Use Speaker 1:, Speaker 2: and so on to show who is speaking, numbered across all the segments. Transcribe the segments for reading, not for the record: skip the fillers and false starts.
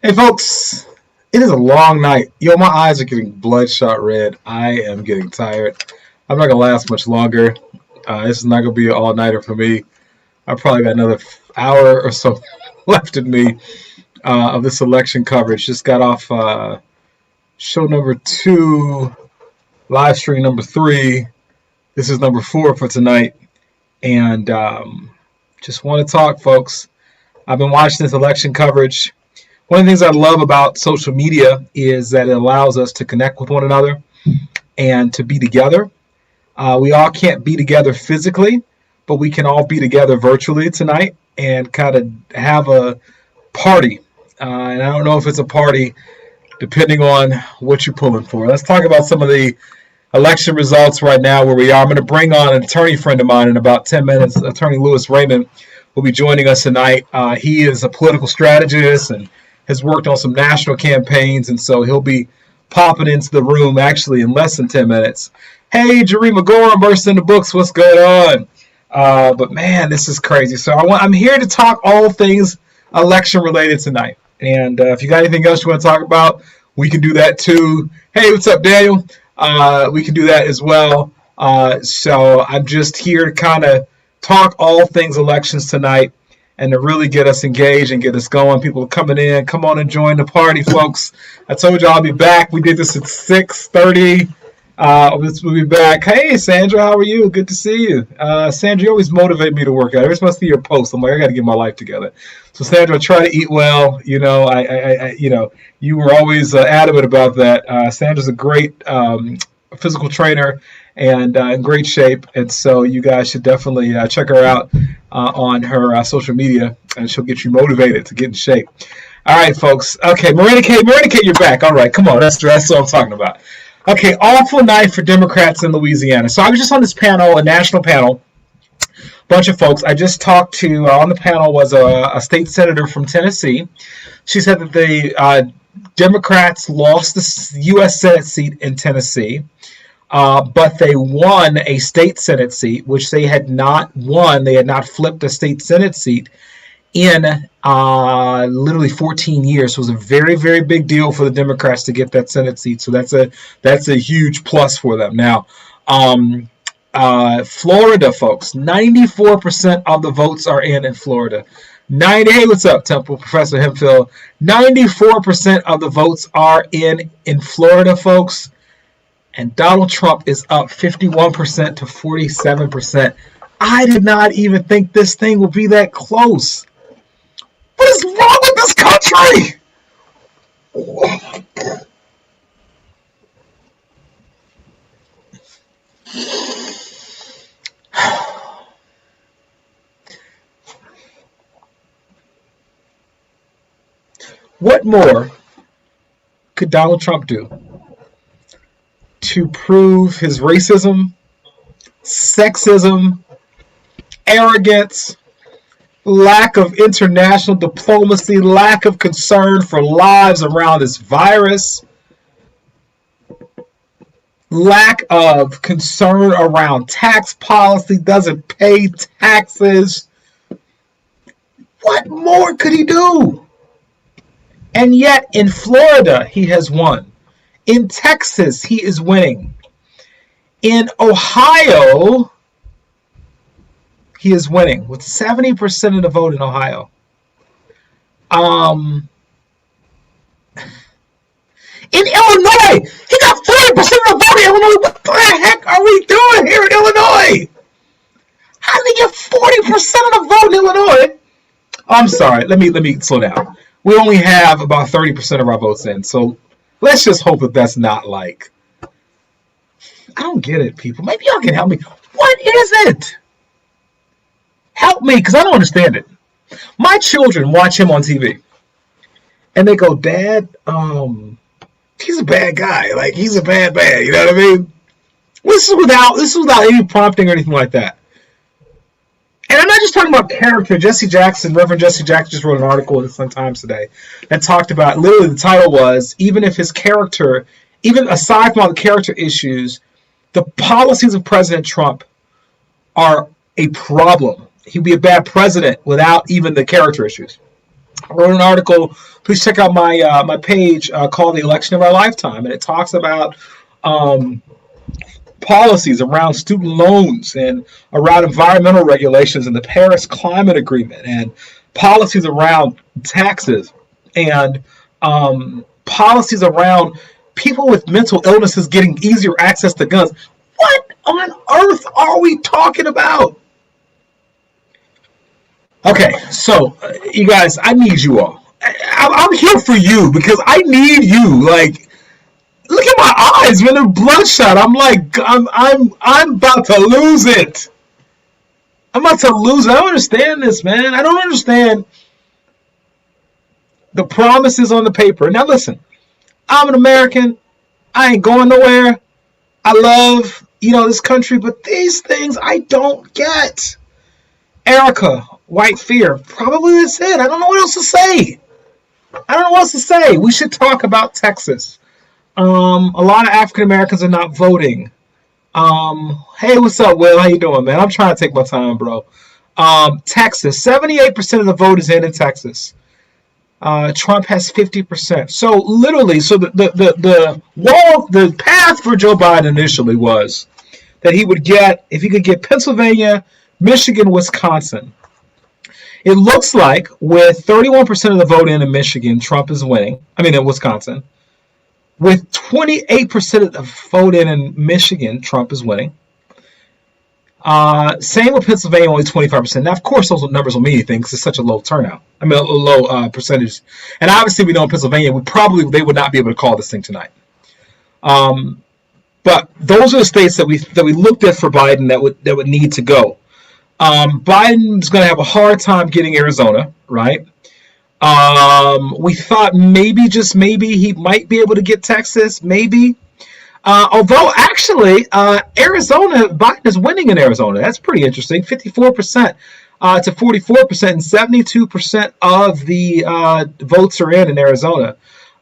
Speaker 1: Hey folks, it is a long night. Yo, my eyes are getting bloodshot red. I am getting tired. I'm not gonna last much longer. This is not gonna be an all-nighter for me. I probably got another hour or so left in me of this election coverage. Just got off show number 2, live stream number 3. This is number 4 for tonight, and just want to talk, folks. I've been watching this election coverage. One of the things I love about social media is that it allows us to connect with one another and to be together. We all can't be together physically, but we can all be together virtually tonight and kind of have a party. And I don't know if it's a party depending on what you're pulling for. Let's talk about some of the election results right now where we are. I'm going to bring on an attorney friend of mine in about 10 minutes. Attorney Louis Raymond will be joining us tonight. He is a political strategist and has worked on some national campaigns, and so he'll be popping into the room actually in less than 10 minutes. Hey, Jarima Gorham, burst in the books. What's going on? But man, this is crazy. So I'm here to talk all things election related tonight. And if you got anything else you want to talk about, we can do that too. Hey, what's up, Daniel? We can do that as well. So I'm just here to kind of talk all things elections tonight and to really get us engaged and get us going. People are coming in. Come on and join the party, folks. I told you I'll be back. We did this at 6:30. We'll be back. Hey, Sandra, how are you? Good to see you. Sandra, you always motivate me to work out. Every time I see your post, I'm like, I got to get my life together. So, Sandra, try to eat well. You know, you were always adamant about that. Sandra's a great physical trainer and in great shape, and so you guys should definitely check her out on her social media, and she'll get you motivated to get in shape. All right, folks. Okay, Miranda Kate, you're back. All right, come on. That's what I'm talking about. Okay, awful night for Democrats in Louisiana. So I was just on this panel, a national panel, bunch of folks. I just talked to, on the panel was a state senator from Tennessee. She said that the Democrats lost the U.S. Senate seat in Tennessee, but they won a state Senate seat, which they had not won. They had not flipped a state Senate seat in literally 14 years. So it was a very, very big deal for the Democrats to get that Senate seat. So that's a huge plus for them. Now, Florida, folks, 94% of the votes are in Florida. Hey, what's up, Temple? Professor Hemphill. 94% of the votes are in Florida, folks. And Donald Trump is up 51% to 47%. I did not even think this thing would be that close. What is wrong with this country? What more could Donald Trump do to prove his racism, sexism, arrogance, lack of international diplomacy, lack of concern for lives around this virus, lack of concern around tax policy, doesn't pay taxes? What more could he do? And yet in Florida, he has won. In Texas, he is winning. In Ohio, he is winning with 70% of the vote in Ohio. In Illinois, he got 40% of the vote in Illinois. What the heck are we doing here in Illinois? How did he get 40% of the vote in Illinois? I'm sorry. Let me slow down. We only have about 30% of our votes in, so let's just hope that that's not like. I don't get it, people. Maybe y'all can help me. What is it? Help me, because I don't understand it. My children watch him on TV, and they go, Dad, he's a bad guy. Like, he's a bad man. You know what I mean? This is without any prompting or anything like that. And I'm not just talking about character. Reverend Jesse Jackson just wrote an article in the Sun-Times today that talked about, literally the title was, even if his character, even aside from all the character issues, the policies of President Trump are a problem. He'd be a bad president without even the character issues. I wrote an article. Please check out my my page called "The Election of Our Lifetime," and it talks about policies around student loans and around environmental regulations and the Paris Climate Agreement and policies around taxes and policies around people with mental illnesses getting easier access to guns. What on earth are we talking about? Okay, so you guys, I need you all. I'm here for you because I need you. Like, look at my eyes, man. They're bloodshot. I'm like, I'm about to lose it. I'm about to lose it. I don't understand this, man. I don't understand the promises on the paper. Now listen, I'm an American. I ain't going nowhere. I love, this country, but these things I don't get. Erica, white fear. Probably that's it. I don't know what else to say. We should talk about Texas. A lot of African Americans are not voting. Hey, what's up, Will? How you doing, man? I'm trying to take my time, bro. Texas, 78% of the vote is in Texas. Trump has 50%. So literally, the path for Joe Biden initially was that he would get, if he could get Pennsylvania, Michigan, Wisconsin. It looks like with 31% of the vote in Michigan, Trump is winning. In Wisconsin. With 28% of the vote in Michigan, Trump is winning. Same with Pennsylvania, only 25%. Now, of course, those numbers will mean anything because it's such a low turnout. A low percentage. And obviously, we know in Pennsylvania, they would not be able to call this thing tonight. But those are the states that we looked at for Biden that would need to go. Biden's going to have a hard time getting Arizona, right? We thought just maybe he might be able to get Texas, maybe. Although actually, Arizona, Biden is winning in Arizona. That's pretty interesting. 54% to 44%, and 72% of the votes are in Arizona.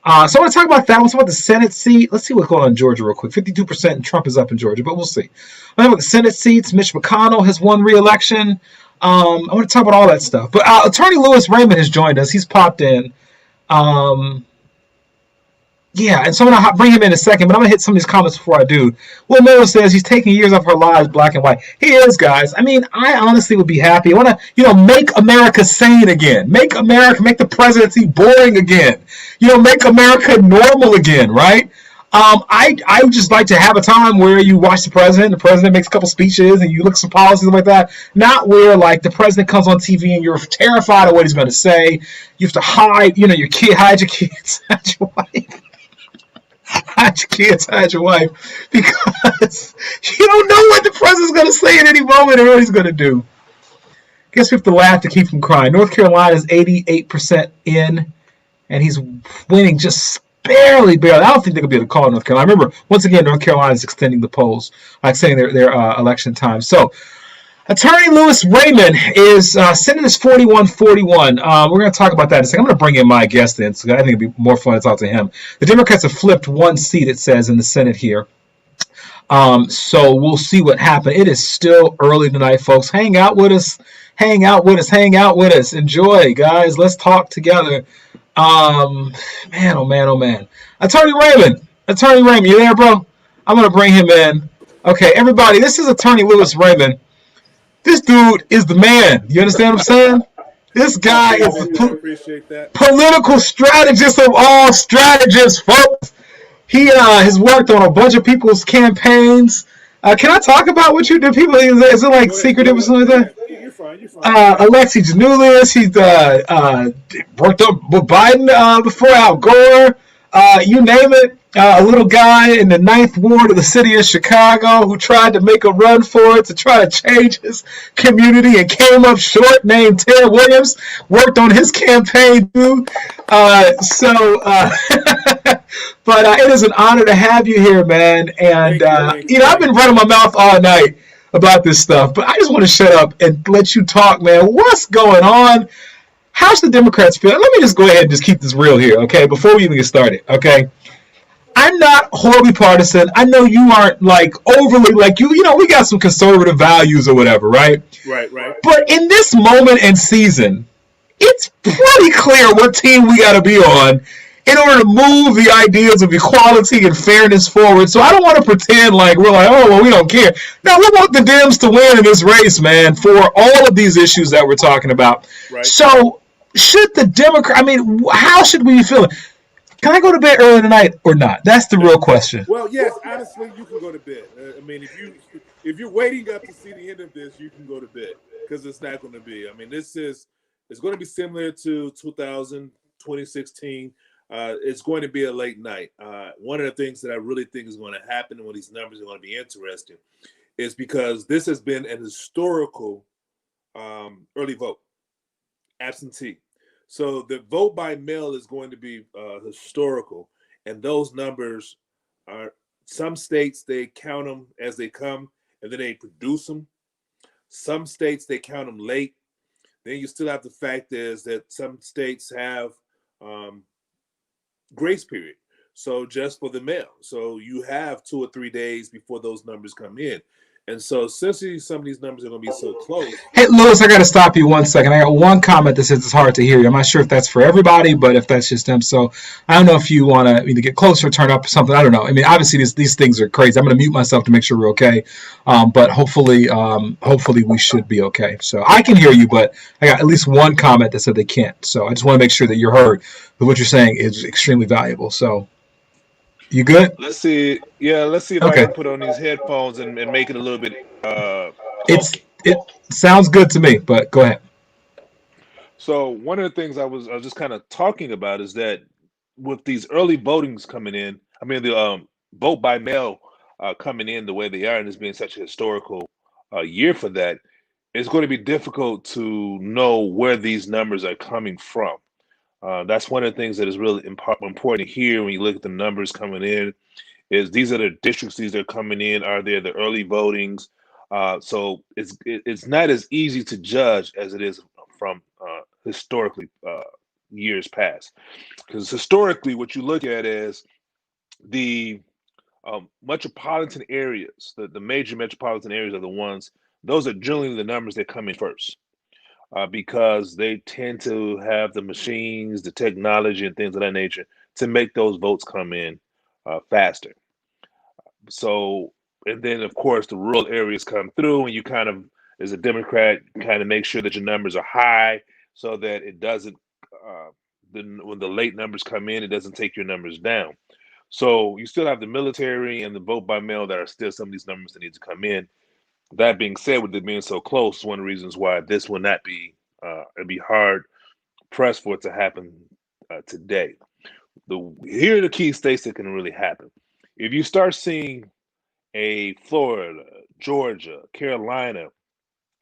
Speaker 1: So I want to talk about that. Let's talk about the Senate seat. Let's see what's going on in Georgia real quick. 52% and Trump is up in Georgia, but we'll see. Let's talk about the Senate seats. Mitch McConnell has won re-election. I want to talk about all that stuff. But Attorney Louis Raymond has joined us. He's popped in. And so I'm going to bring him in a second, but I'm going to hit some of these comments before I do. Will Miller says he's taking years off our lives, black and white. He is, guys. I honestly would be happy. I want to, make America sane again. Make the presidency boring again. Make America normal again, right? I would just like to have a time where you watch the president makes a couple speeches, and you look at some policies like that. Not where, like, the president comes on TV and you're terrified of what he's going to say. You have to hide, hide your kids, hide your wife. Hide your wife, because you don't know what the president's going to say at any moment or what he's going to do. Guess we have to laugh to keep from crying. North Carolina is 88% in, and he's winning just barely. I don't think they're going to be able to call North Carolina. Remember, once again, North Carolina is extending the polls, extending their election time. So, Attorney Louis Raymond is sitting as 41-41. We're going to talk about that in a second. I'm going to bring in my guest in, so I think it'd be more fun to talk to him. The Democrats have flipped one seat, it says, in the Senate here. So we'll see what happens. It is still early tonight, folks. Hang out with us. Enjoy, guys. Let's talk together. Man, oh man. Attorney Raymond, you there, bro? I'm going to bring him in. Okay, everybody, this is Attorney Louis Raymond. This dude is the man. You understand what I'm saying? This guy is a political strategist of all strategists, folks. He has worked on a bunch of people's campaigns. Can I talk about what you do? People, is it like secretive or something like that? You're fine. Alexi Janulis, he's worked up with Biden before, Al Gore, you name it. A little guy in the 9th Ward of the city of Chicago who tried to make a run for it to try to change his community and came up short, named Ted Williams, worked on his campaign too. But it is an honor to have you here, man. And, I've been running my mouth all night about this stuff, but I just want to shut up and let you talk, man. What's going on? How's the Democrats feel? Let me just go ahead and just keep this real here, okay, before we even get started, okay? I'm not horribly partisan. I know you aren't, like, overly, like, we got some conservative values or whatever, right?
Speaker 2: Right.
Speaker 1: But in this moment and season, it's pretty clear what team we got to be on in order to move the ideas of equality and fairness forward. So I don't want to pretend like we're like, oh, well, we don't care. No, we want the Dems to win in this race, man, for all of these issues that we're talking about.
Speaker 2: Right.
Speaker 1: So should the Democrat, I mean, how should we be feeling? Can I go to bed early tonight or not? That's the real question.
Speaker 2: Well, yes, honestly, you can go to bed. I mean, if you're waiting up to see the end of this, you can go to bed because it's not going to be. I mean, it's going to be similar to 2016. It's going to be a late night. One of the things that I really think is going to happen when these numbers are going to be interesting is because this has been an historical early vote, absentee. So the vote by mail is going to be historical, and those numbers are, some states they count them as they come, and then they produce them. Some states they count them late. Then you still have the fact is that some states have grace period, so just for the mail. So you have 2 or 3 days before those numbers come in. And so, since some of these numbers are going to be so close.
Speaker 1: Hey, Louis, I got to stop you 1 second. I got one comment that says it's hard to hear you. I'm not sure if that's for everybody, but if that's just them. So I don't know if you want to either get closer, turn up something. I don't know. I mean, obviously these things are crazy. I'm going to mute myself to make sure we're okay. But hopefully we should be okay. So I can hear you, but I got at least one comment that said they can't. So I just want to make sure that you're heard. But what you're saying is extremely valuable. So. You good?
Speaker 3: Let's see. Yeah, let's see if I can put on these headphones and make it a little bit.
Speaker 1: It sounds good to me, but go ahead.
Speaker 3: So one of the things I was just kind of talking about is that with these early votings coming in, I mean the vote by mail coming in the way they are, and it's been such a historical year for that, it's going to be difficult to know where these numbers are coming from. That's one of the things that is really important here when you look at the numbers coming in, is these are the districts these are coming in. Are there the early votings? So it's not as easy to judge as it is from historically years past. Because historically, what you look at is the metropolitan areas, the major metropolitan areas are the ones, those are generally the numbers that come in first. Because they tend to have the machines, the technology, and things of that nature to make those votes come in faster. So, and then of course the rural areas come through, and you kind of, as a Democrat, kind of make sure that your numbers are high so that it doesn't, when the late numbers come in, it doesn't take your numbers down. So you still have the military and the vote by mail that are still some of these numbers that need to come in. That being said, with it being so close, one of the reasons why this will not be, it'd be hard pressed for it to happen today. Here are the key states that can really happen. If you start seeing a Florida, Georgia, Carolina,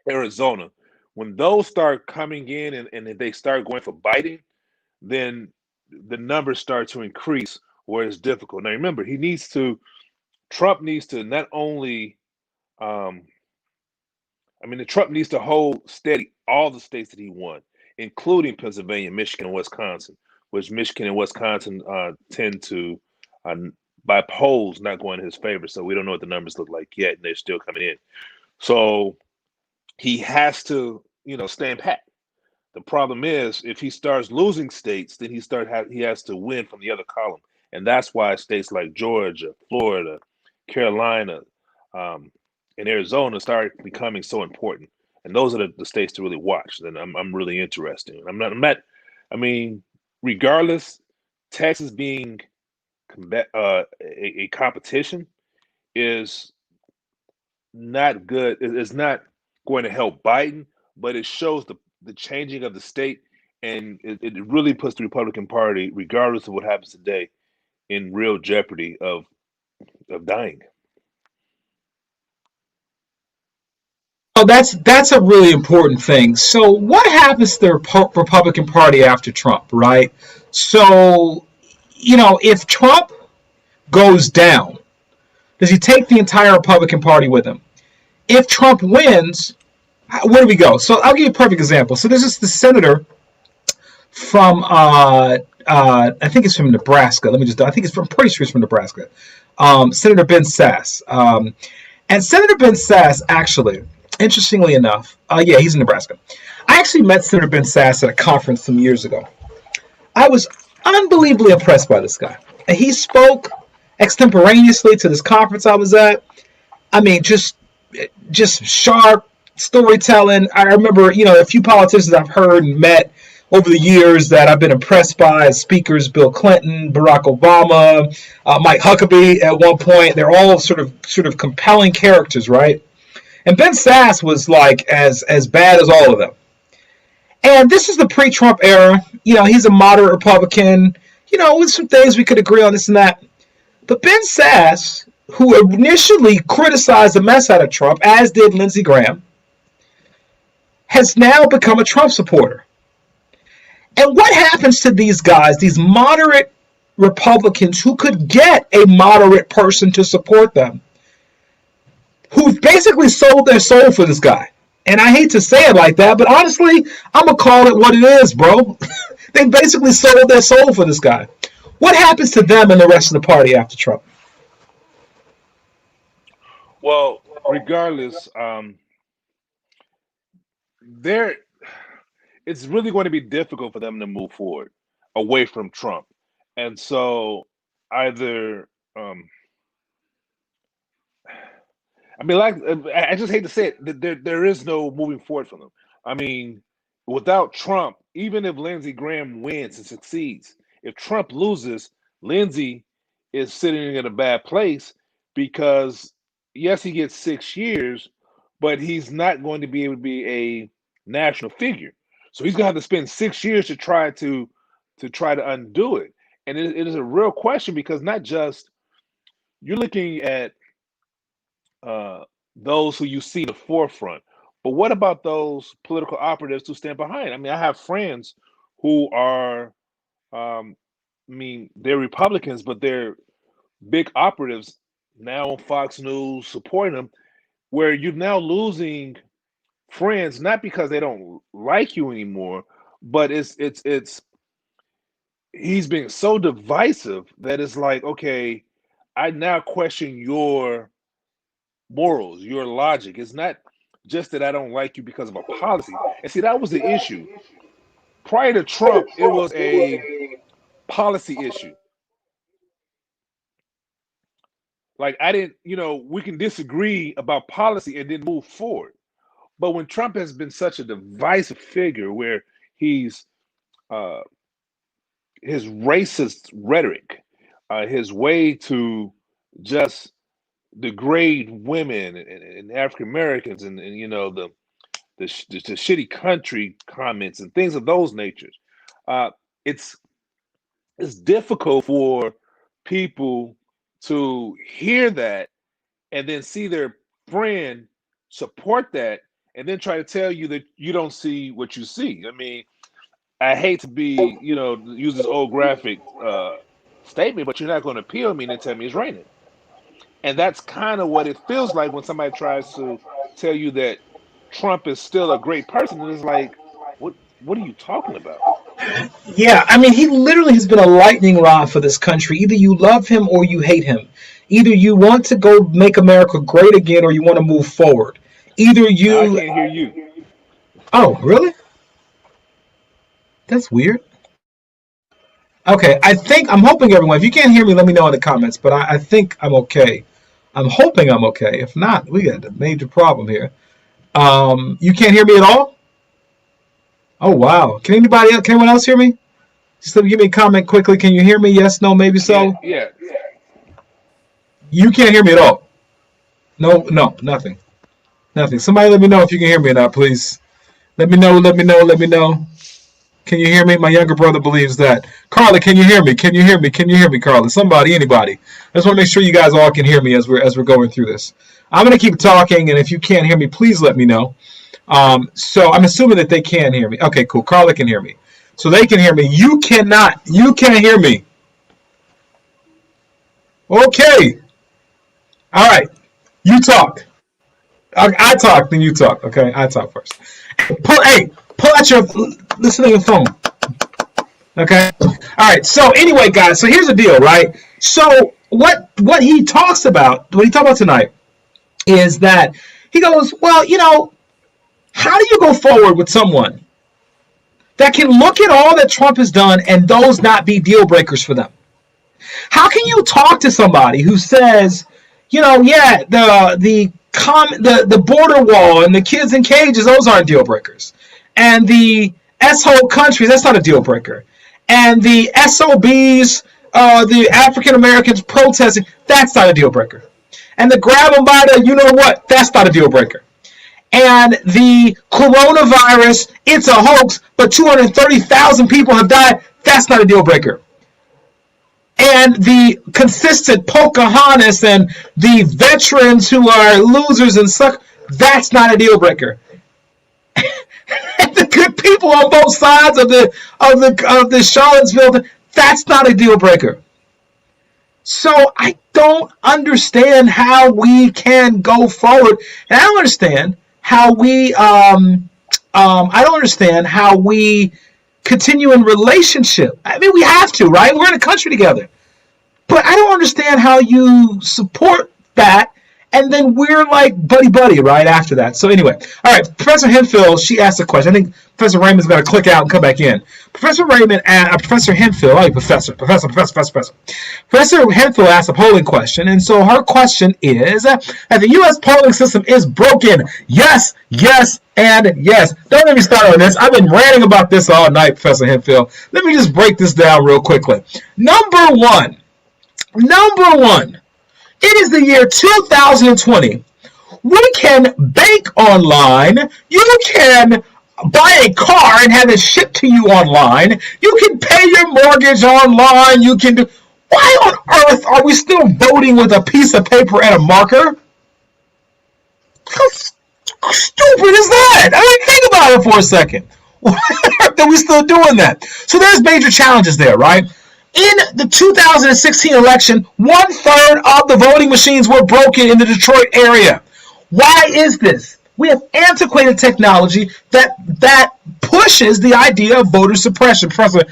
Speaker 3: Arizona, when those start coming in and they start going for Biden, then the numbers start to increase where it's difficult. Now remember, Trump needs to not only Trump needs to hold steady all the states that he won, including Pennsylvania, Michigan, and Wisconsin, which Michigan and Wisconsin tend to, by polls, not going in his favor. So we don't know what the numbers look like yet, and they're still coming in. So he has to, stand pat. The problem is, if he starts losing states, then he has to win from the other column, and that's why states like Georgia, Florida, Carolina, and Arizona start becoming so important, and those are the states to really watch. And I'm really interested. Regardless, Texas being a competition is not good. It's not going to help Biden, but it shows the changing of the state, and it really puts the Republican Party, regardless of what happens today, in real jeopardy of dying.
Speaker 1: Oh, that's a really important thing. So what happens to the Republican Party after Trump, right? So, if Trump goes down, does he take the entire Republican Party with him? If Trump wins, where do we go? So I'll give you a perfect example. So there's the senator from, I think it's from Nebraska. I'm pretty sure it's from Nebraska. Senator Ben Sasse. And Senator Ben Sasse, actually, interestingly enough, he's in Nebraska. I I actually met Senator Ben Sasse at a conference some years ago. I was unbelievably impressed by this guy. And he spoke extemporaneously to this conference I was at. I mean, just sharp storytelling. I remember, a few politicians I've heard and met over the years that I've been impressed by as speakers: Bill Clinton, Barack Obama, Mike Huckabee at one point. They're all sort of compelling characters, right? And Ben Sasse was like as bad as all of them. And this is the pre-Trump era. He's a moderate Republican, with some things we could agree on, this and that. But Ben Sasse, who initially criticized the mess out of Trump, as did Lindsey Graham, has now become a Trump supporter. And what happens to these guys, these moderate Republicans who could get a moderate person to support them, who've basically sold their soul for this guy? And I hate to say it like that, but honestly, I'm going to call it what it is, bro. They basically sold their soul for this guy. What happens to them and the rest of the party after Trump?
Speaker 3: Well, regardless, it's really going to be difficult for them to move forward away from Trump. And so either I just hate to say it, there is no moving forward from them. I mean, without Trump, even if Lindsey Graham wins and succeeds, if Trump loses, Lindsey is sitting in a bad place because, yes, he gets 6 years, but he's not going to be able to be a national figure. So he's going to have to spend 6 years to try to undo it. And it is a real question, because not just you're looking at those who you see in the forefront, but what about those political operatives who stand behind? I mean, I have friends who are, they're Republicans, but they're big operatives now on Fox News supporting them, where you're now losing friends, not because they don't like you anymore, but he's being so divisive that it's like, okay, I now question your morals, your logic. It's not just that I don't like you because of a policy. And see, that was the issue. Prior to Trump, it was a policy issue. Like, we can disagree about policy and then move forward. But when Trump has been such a divisive figure, where he's his racist rhetoric, his way to just degrade women and African Americans, and the shitty country comments and things of those natures, it's difficult for people to hear that and then see their friend support that and then try to tell you that you don't see what you see. I mean, I hate to be, use this old graphic statement, but you're not going to peel me and tell me it's raining. And that's kind of what it feels like when somebody tries to tell you that Trump is still a great person. And it's like, what are you talking about?
Speaker 1: Yeah, I mean, he literally has been a lightning rod for this country. Either you love him or you hate him. Either you want to go make America great again or you want to move forward. Either you...
Speaker 3: I can't hear you.
Speaker 1: Oh, really? That's weird. Okay, I'm hoping everyone, if you can't hear me, let me know in the comments, but I think I'm okay. I'm hoping I'm okay. If not, we got a major problem here. You can't hear me at all? Oh, wow. Can anyone else hear me? Just give me a comment quickly. Can you hear me? Yes, no, maybe so?
Speaker 3: Yeah.
Speaker 1: You can't hear me at all? No, nothing. Somebody let me know if you can hear me or not, please. Let me know. Can you hear me? My younger brother believes that. Carla, can you hear me? Can you hear me, Carla? Somebody, anybody. I just want to make sure you guys all can hear me as we're going through this. I'm going to keep talking, and if you can't hear me, please let me know. So I'm assuming that they can hear me. Okay, cool. Carla can hear me. So they can hear me. You cannot. You can't hear me. Okay. All right. You talk. I talk, then you talk. Okay, I talk first. Pull out your listening phone. Okay. All right. So anyway, guys. So here's the deal, right? So what he talks about, tonight, is that he goes, well, how do you go forward with someone that can look at all that Trump has done and those not be deal breakers for them? How can you talk to somebody who says, yeah, the border wall and the kids in cages, those aren't deal breakers, and the S-hole countries, that's not a deal breaker, and the SOBs, the African Americans protesting, that's not a deal breaker, and the grab them by the that's not a deal breaker. And the coronavirus, it's a hoax, but 230,000 people have died. That's not a deal breaker. And the consistent Pocahontas and the veterans who are losers and suck, that's not a deal breaker. And the good people on both sides of the Charlottesville, that's not a deal breaker. So I don't understand how we can go forward, and I don't understand how we continue in relationship. I mean, we have to, right? We're in a country together. But I don't understand how you support that, and then we're like buddy-buddy right after that. So anyway, all right, Professor Hemphill, she asked a question. I think Professor Raymond's got to click out and come back in. Professor Hemphill asked a polling question, and so her question is that the U.S. polling system is broken. Yes, yes, and yes. Don't let me start on this. I've been ranting about this all night, Professor Hemphill. Let me just break this down real quickly. Number one, it is the year 2020. We can bank online. You can buy a car and have it shipped to you online. You can pay your mortgage online. You can do. Why on earth are we still voting with a piece of paper and a marker? How stupid is that? I mean, think about it for a second. Why are we still doing that? So there's major challenges there, right? In the 2016 election, 1/3 of the voting machines were broken in the Detroit area. Why is this? We have antiquated technology that pushes the idea of voter suppression. Professor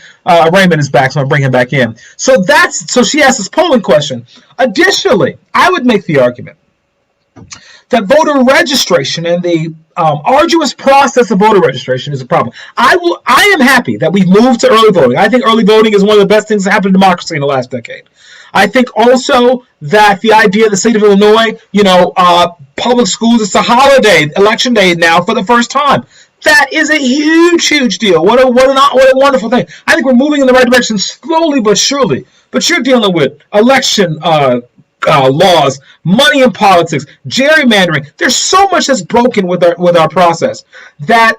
Speaker 1: Raymond is back, so I'm bringing him back in. So she asked this polling question. Additionally, I would make the argument that voter registration and the arduous process of voter registration is a problem. I am happy that we've moved to early voting. I think early voting is one of the best things that happened to democracy in the last decade. I think also that the idea of the state of Illinois, public schools, it's a holiday, election day now for the first time. That is a huge, huge deal. What a wonderful thing. I think we're moving in the right direction slowly but surely. But you're dealing with election laws, money in politics, gerrymandering. There's so much that's broken with our process that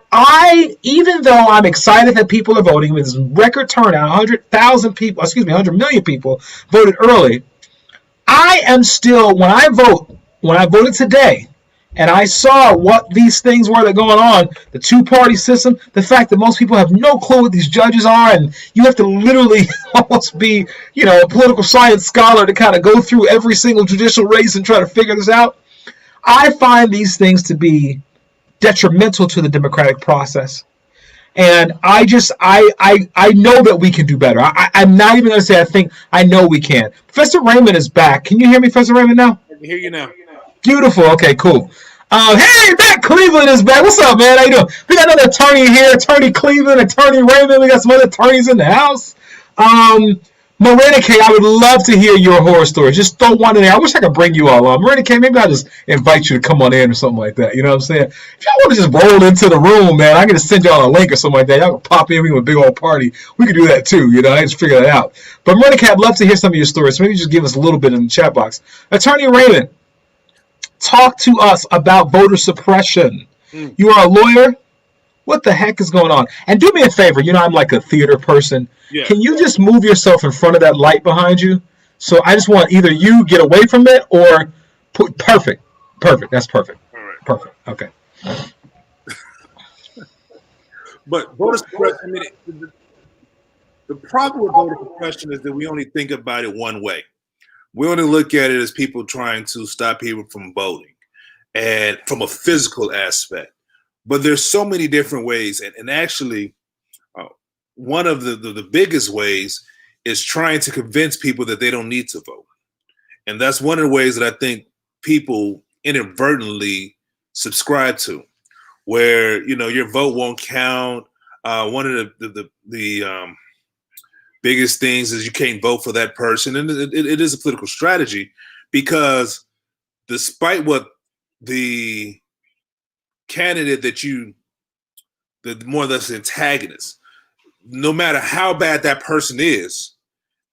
Speaker 1: even though I'm excited that people are voting with this record turnout, 100 million people voted early, I am still, when I voted today, and I saw what these things were that are going on, the two-party system, the fact that most people have no clue what these judges are, and you have to literally almost be, a political science scholar to kind of go through every single judicial race and try to figure this out. I find these things to be detrimental to the democratic process. And I know that we can do better. I'm not even going to say I think, I know we can. Professor Raymond is back. Can you hear me, Professor Raymond, now?
Speaker 2: I can hear you now.
Speaker 1: Beautiful. Okay, cool. Hey, Matt Cleveland is back. What's up, man? How you doing? We got another attorney here, Attorney Cleveland, Attorney Raymond. We got some other attorneys in the house. Marina K, I would love to hear your horror story. Just throw one in there. I wish I could bring you all on. Marina K, maybe I'll just invite you to come on in or something like that. You know what I'm saying? If y'all want to just roll into the room, man, I'm going to send y'all a link or something like that. Y'all can pop in with a big old party. We could do that too. I just figure that out. But Marina K, I'd love to hear some of your stories. So maybe just give us a little bit in the chat box. Attorney Raymond, talk to us about voter suppression. You are a lawyer. What the heck is going on? And do me a favor. I'm like a theater person. Yeah. Can you just move yourself in front of that light behind you? So I just want either you get away from it or perfect. That's perfect.
Speaker 2: All right.
Speaker 1: Perfect. Okay.
Speaker 2: But voter suppression, the problem with voter suppression is that we only think about it one way. We only look at it as people trying to stop people from voting and from a physical aspect. But there's so many different ways. And actually, one of the biggest ways is trying to convince people that they don't need to vote. And that's one of the ways that I think people inadvertently subscribe to, where, your vote won't count. One of the biggest things is you can't vote for that person, and it is a political strategy because despite what the candidate the more or less antagonist, no matter how bad that person is,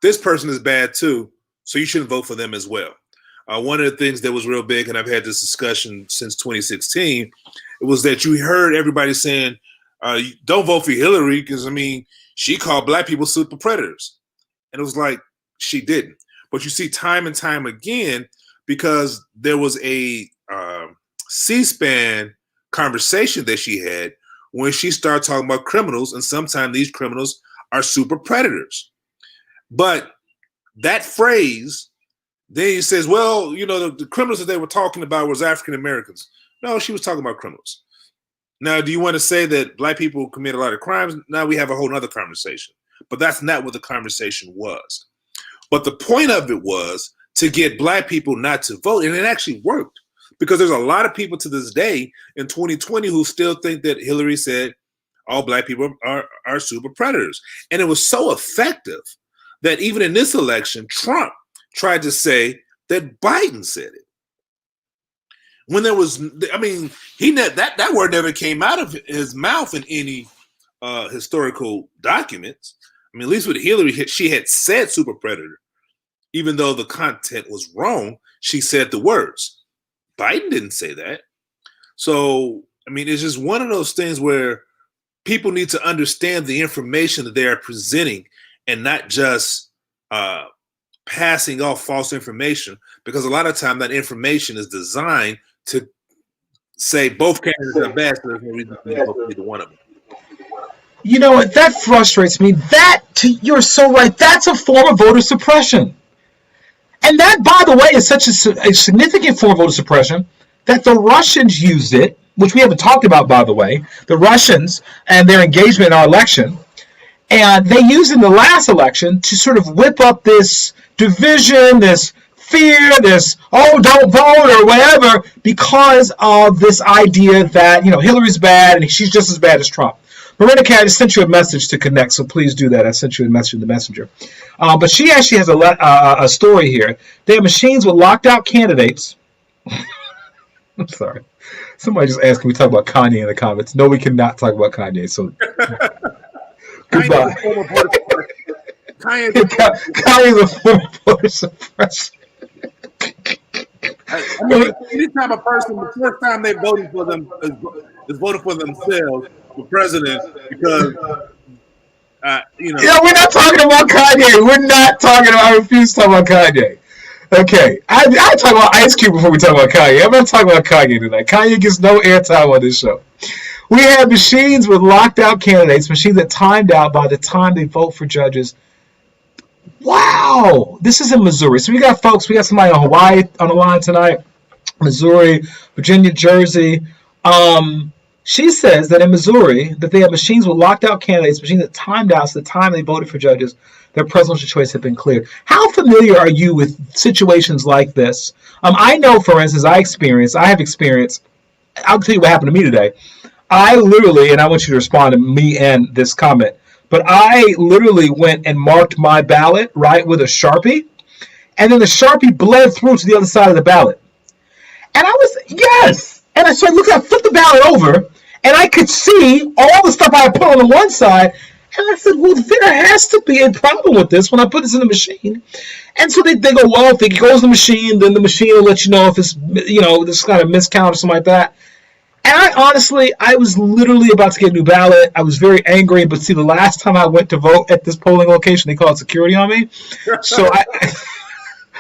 Speaker 2: this person is bad too, so you shouldn't vote for them as well. One of the things that was real big, and I've had this discussion since 2016, it was that you heard everybody saying, don't vote for Hillary because, I mean, she called black people super predators. And it was like, she didn't. But you see time and time again, because there was a C-SPAN conversation that she had when she started talking about criminals, and sometimes these criminals are super predators. But that phrase, then he says, well, you know, the criminals that they were talking about was African Americans. No, she was talking about criminals. Now, do you want to say that black people commit a lot of crimes? Now we have a whole other conversation. But that's not what the conversation was. But the point of it was to get black people not to vote, and it actually worked. Because there's a lot of people to this day in 2020 who still think that Hillary said all black people are super predators. And it was so effective that even in this election, Trump tried to say that Biden said it. When there was, I mean, that word never came out of his mouth in any historical documents. I mean, at least with Hillary, she had said super predator. Even though the content was wrong, she said the words. Biden didn't say that. So, I mean, it's just one of those things where people need to understand the information that they are presenting and not just passing off false information, because a lot of time that information is designed to say both candidates are bad, so there's no reason for you to vote for either one of them.
Speaker 1: You know what? That frustrates me. You're so right. That's a form of voter suppression. And that, by the way, is such a significant form of voter suppression that the Russians used it, which we haven't talked about, by the way, the Russians and their engagement in our election. And they used in the last election to sort of whip up this division, this fear, this, oh, don't vote or whatever, because of this idea that, you know, Hillary's bad and she's just as bad as Trump. Miranda Cat, I just sent you a message to connect, so please do that. I sent you a message in the messenger. But she actually has a story here. They have machines with locked out candidates. I'm sorry. Somebody just asked, can we talk about Kanye in the comments? No, we cannot talk about Kanye, so goodbye. Kanye's a form of voter suppression.
Speaker 2: I mean, anytime a person, the first time they voted for them is voting for themselves for president, because you know.
Speaker 1: Yeah, we're not talking about Kanye. We're not talking about. I refuse to talk about Kanye. Okay, I talk about Ice Cube before we talk about Kanye. I'm not talking about Kanye tonight. Kanye gets no airtime on this show. We have machines with locked out candidates, machines that timed out by the time they vote for judges. Wow, this is in Missouri. So we got somebody on Hawaii on the line tonight, Missouri, Virginia, Jersey. She says that in Missouri that they have machines with locked out candidates, machines that timed out so the time they voted for judges, their presidential choice had been cleared. How familiar are you with situations like this? I know, for instance, I have experienced, I'll tell you what happened to me today. I literally, and I want you to respond to me and this comment, but I literally went and marked my ballot, right, with a Sharpie, and then the Sharpie bled through to the other side of the ballot. And I was, yes! And I flipped the ballot over, and I could see all the stuff I had put on the one side, and I said, well, there has to be a problem with this when I put this in the machine. And so they go, well, if it goes in the machine, then the machine will let you know if it's, you know, this kind of miscount or something like that. And I was literally about to get a new ballot. I was very angry, but see, the last time I went to vote at this polling location, they called security on me. So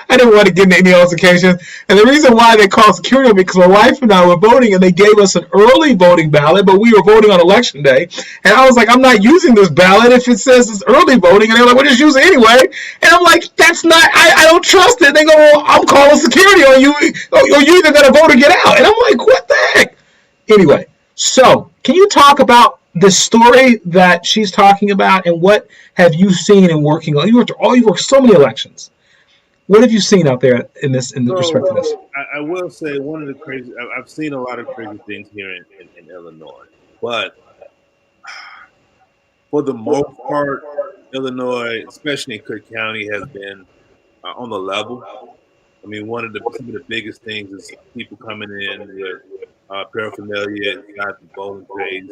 Speaker 1: I didn't want to get into any altercation. And the reason why they called security on me, because my wife and I were voting, and they gave us an early voting ballot, but we were voting on election day. And I was like, I'm not using this ballot if it says it's early voting. And they're like, we'll just use it anyway. And I'm like, that's not, I don't trust it. They go, well, I'm calling security on you, or you either got to vote or get out. And I'm like, what the heck? Anyway, so can you talk about the story that she's talking about, and what have you seen in working on? You've worked so many elections. What have you seen out there in respect to this?
Speaker 2: I will say one of the crazy. I've seen a lot of crazy things here in Illinois, but
Speaker 4: for the most part, Illinois, especially in Cook County, has been on the level. I mean, some of the biggest things is people coming in with paraphernalia inside the voting place,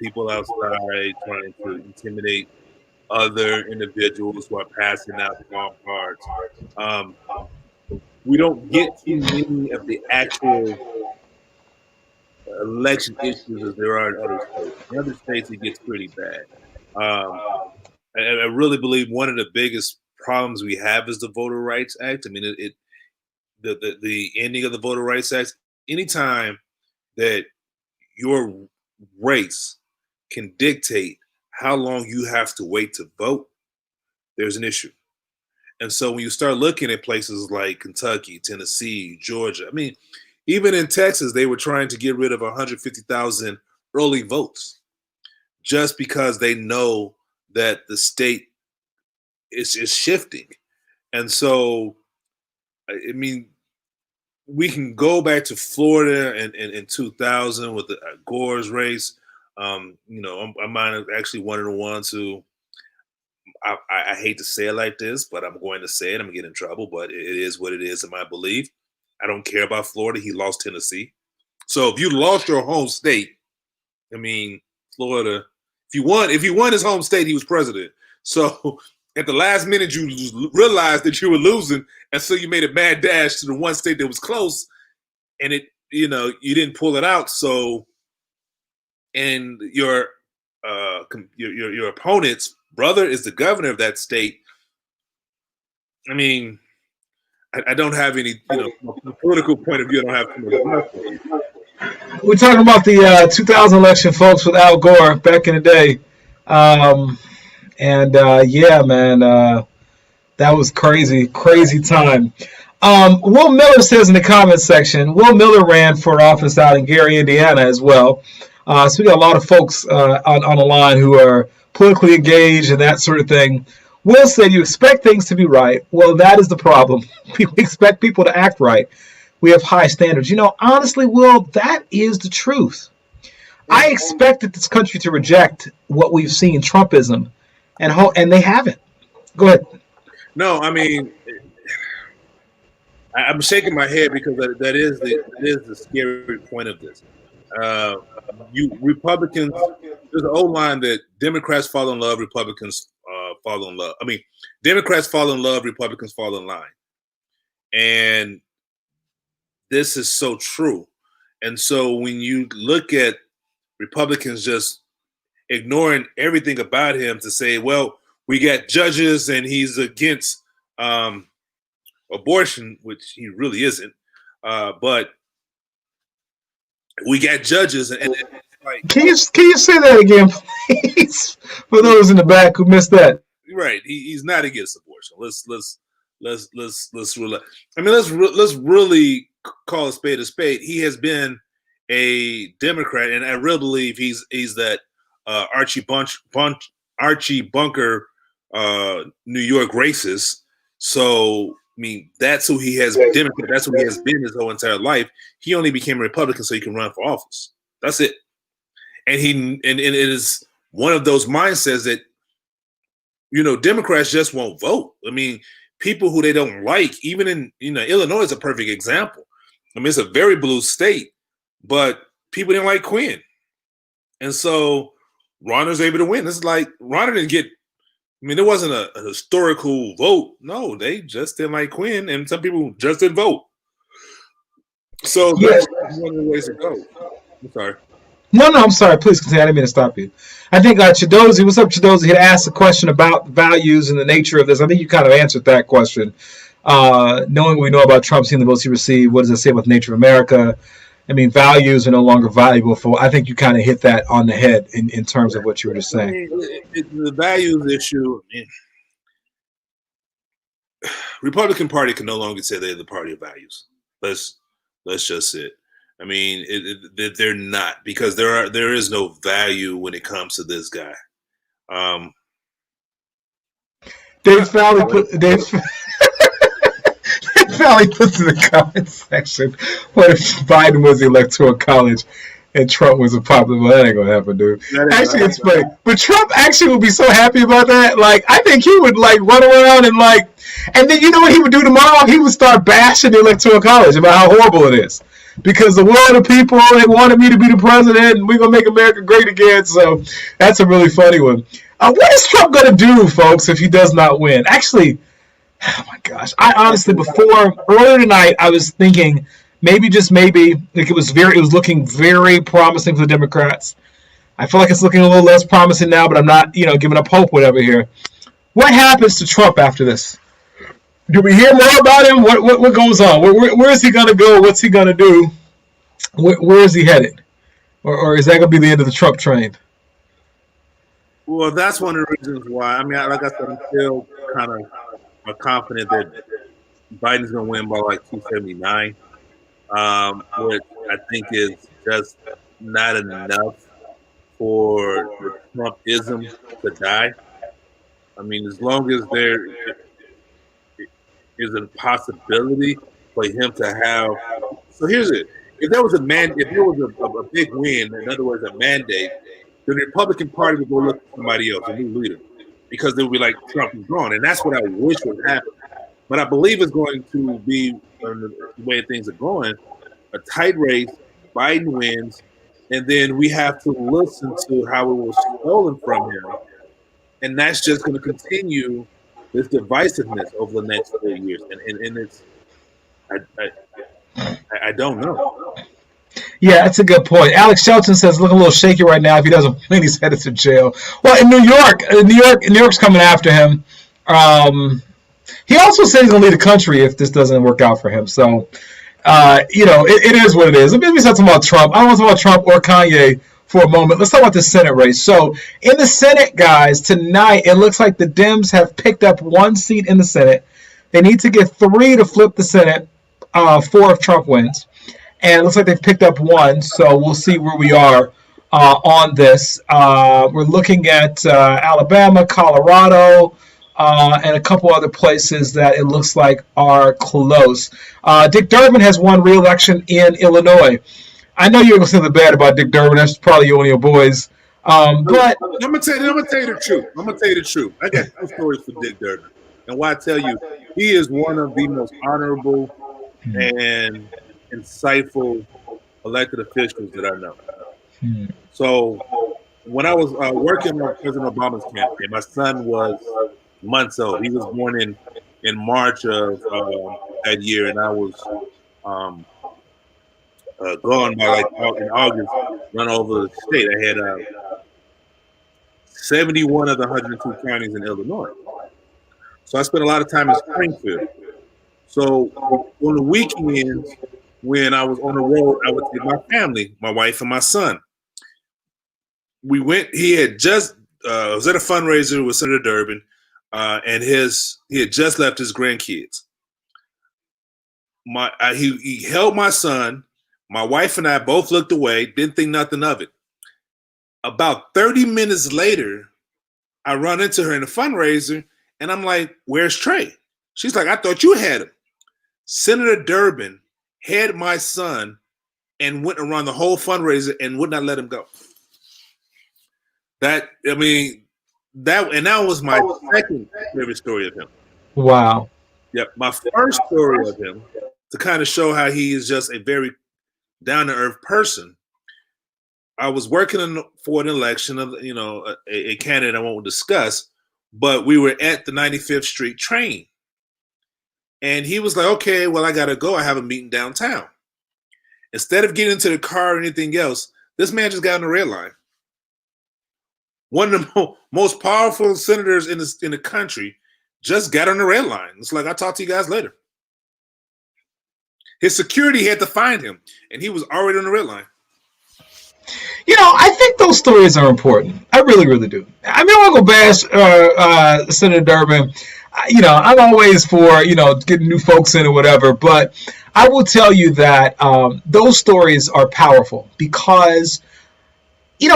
Speaker 4: people outside trying to intimidate other individuals who are passing out small cards. Um, we don't get too many of the actual election issues as there are in other states. In other states, it gets pretty bad. I really believe one of the biggest problems we have is the Voter Rights Act. I mean, the ending of the Voter Rights Act. Anytime that your race can dictate how long you have to wait to vote, there's an issue. And so when you start looking at places like Kentucky, Tennessee, Georgia, I mean, even in Texas, they were trying to get rid of 150,000 early votes just because they know that the state is shifting. And so, I mean, we can go back to Florida in 2000 with the Gore's race. You know, I might have actually one of the ones who, I hate to say it like this, but I'm going to say it. I'm going to get in trouble, but it is what it is in my belief. I don't care about Florida. He lost Tennessee. So if you lost your home state, I mean, Florida, if he won his home state, he was president. So at the last minute, you realized that you were losing. And so you made a mad dash to the one state that was close, and you didn't pull it out. So, and your opponent's brother is the governor of that state. I mean, I don't have any, from a political point of view, I don't have too much.
Speaker 1: We're talking about the 2000 election, folks, with Al Gore back in the day. Yeah, man, that was crazy time. Will Miller says in the comments section, Will Miller ran for office out in Gary, Indiana as well. So we got a lot of folks on the line who are politically engaged and that sort of thing. Will said, you expect things to be right. Well, that is the problem. We expect people to act right. We have high standards. Honestly, Will, that is the truth. I expected this country to reject what we've seen, Trumpism, and they haven't. Go ahead.
Speaker 4: No, I mean, I'm shaking my head because that is the scary point of this. You Republicans, there's an old line that Democrats fall in love, Republicans fall in love. I mean, Democrats fall in love, Republicans fall in line. And this is so true. And so when you look at Republicans just ignoring everything about him to say, well, we got judges and he's against abortion, which he really isn't. But we got judges, and like,
Speaker 1: can you say that again, please, for those in the back who missed that?
Speaker 4: Right, he's not against abortion. Let's relax. I mean, let's really call a spade. He has been a Democrat, and I really believe he's that Archie Bunker New York racist. So I mean, that's who he has been. Democrat. That's who he has been his whole entire life. He only became a Republican so he can run for office. That's it. And it is one of those mindsets that, Democrats just won't vote. I mean, people who they don't like, even in, Illinois is a perfect example. I mean, it's a very blue state, but people didn't like Quinn. And so Ronner's able to win. It's like Ronner didn't get, there wasn't a historical vote. No, they just didn't like Quinn, and some people just didn't vote. So that's one of the ways to go. I'm sorry.
Speaker 1: No, I'm sorry. Please continue. I didn't mean to stop you. I think Chidozi, what's up, Chidozi? He had asked a question about values and the nature of this. I think you kind of answered that question. Knowing what we know about Trump, seeing the votes he received, what does it say about the nature of America? I mean, values are no longer valuable for. I think you kind of hit that on the head in terms of what you were just saying.
Speaker 4: The values issue. Republican Party can no longer say they're the party of values. Let's just say it. I mean, they're not, because there is no value when it comes to this guy.
Speaker 1: Dave Fowley puts in the comment section, what if Biden was the Electoral College? and Trump was a popular. Well, that ain't gonna happen, dude.
Speaker 4: That ain't
Speaker 1: Actually,
Speaker 4: gonna
Speaker 1: it's funny. But Trump actually would be so happy about that. Like, I think he would like run around and like, and then you know what he would do tomorrow? He would start bashing the Electoral College about how horrible it is. Because the world of people, they wanted me to be the president, and we're gonna make America great again. So that's a really funny one. What is Trump gonna do, folks, if he does not win? Actually, oh my gosh, I honestly earlier tonight I was thinking maybe just maybe like it was looking very promising for the Democrats. I feel like it's looking a little less promising now, but I'm not giving up hope whatever here. What happens to Trump after this? Do we hear more about him? What goes on? Where is he gonna go? What's he gonna do? Where is he headed? Or is that gonna be the end of the Trump train?
Speaker 4: Well, that's one of the reasons why. I mean, like I said, I'm still kind of confident that Biden's going to win by like 279, which I think is just not enough for the Trumpism to die. I mean, as long as there is a possibility for him to have. So here's it: if there was a big win, in other words, a mandate, then the Republican Party would go look for somebody else, a new leader, because they would be like, Trump is gone. And that's what I wish would happen. But I believe it's going to be, the way things are going, a tight race, Biden wins, and then we have to listen to how it was stolen from him. And that's just going to continue this divisiveness over the next 4 years. And it's, I don't know.
Speaker 1: Yeah, that's a good point. Alex Shelton says looking a little shaky right now. If he doesn't win, he's headed to jail. Well, in New York's coming after him. He also said he's gonna leave the country if this doesn't work out for him. So, it is what it is. Let me start talking about Trump. I don't want to talk about Trump or Kanye for a moment. Let's talk about the Senate race. So, in the Senate, guys, tonight it looks like the Dems have picked up one seat in the Senate. They need to get 3 to flip the Senate. 4 if Trump wins. And it looks like they've picked up 1, so we'll see where we are on this. We're looking at Alabama, Colorado, and a couple other places that it looks like are close. Dick Durbin has won re-election in Illinois. I know you're going to say the bad about Dick Durbin. That's probably one of your boys. But
Speaker 4: I'm gonna tell you the truth. I got 2 stories for Dick Durbin, and why I tell you, he is one of the most honorable and insightful elected officials that I know. So when I was working on President Obama's campaign, my son was months old. He was born in March of that year, and I was gone by like in August, run over the state. I had 71 of the 102 counties in Illinois. So I spent a lot of time in Springfield. So on the weekends, when I was on the road, I would take my family, my wife and my son. We went. He had just was at a fundraiser with Senator Durbin, and he had just left his grandkids. He held my son. My wife and I both looked away, didn't think nothing of it. About 30 minutes later, I run into her in the fundraiser, and I'm like, "Where's Trey?" She's like, "I thought you had him." Senator Durbin had my son and went around the whole fundraiser and would not let him go. That was my second favorite story of him.
Speaker 1: Wow.
Speaker 4: Yep. My first story of him, to kind of show how he is just a very down-to-earth person. I was working for an election of, a candidate I won't discuss, but we were at the 95th Street train. And he was like, "Okay, well, I got to go. I have a meeting downtown." Instead of getting into the car or anything else, this man just got on the red line. One of the most powerful senators in the country just got on the red line. It's like, "I'll talk to you guys later." His security had to find him, and he was already on the red line.
Speaker 1: I think those stories are important. I really, really do. I mean, I want to go bash Senator Durbin. I'm always for, getting new folks in or whatever, but I will tell you that those stories are powerful because,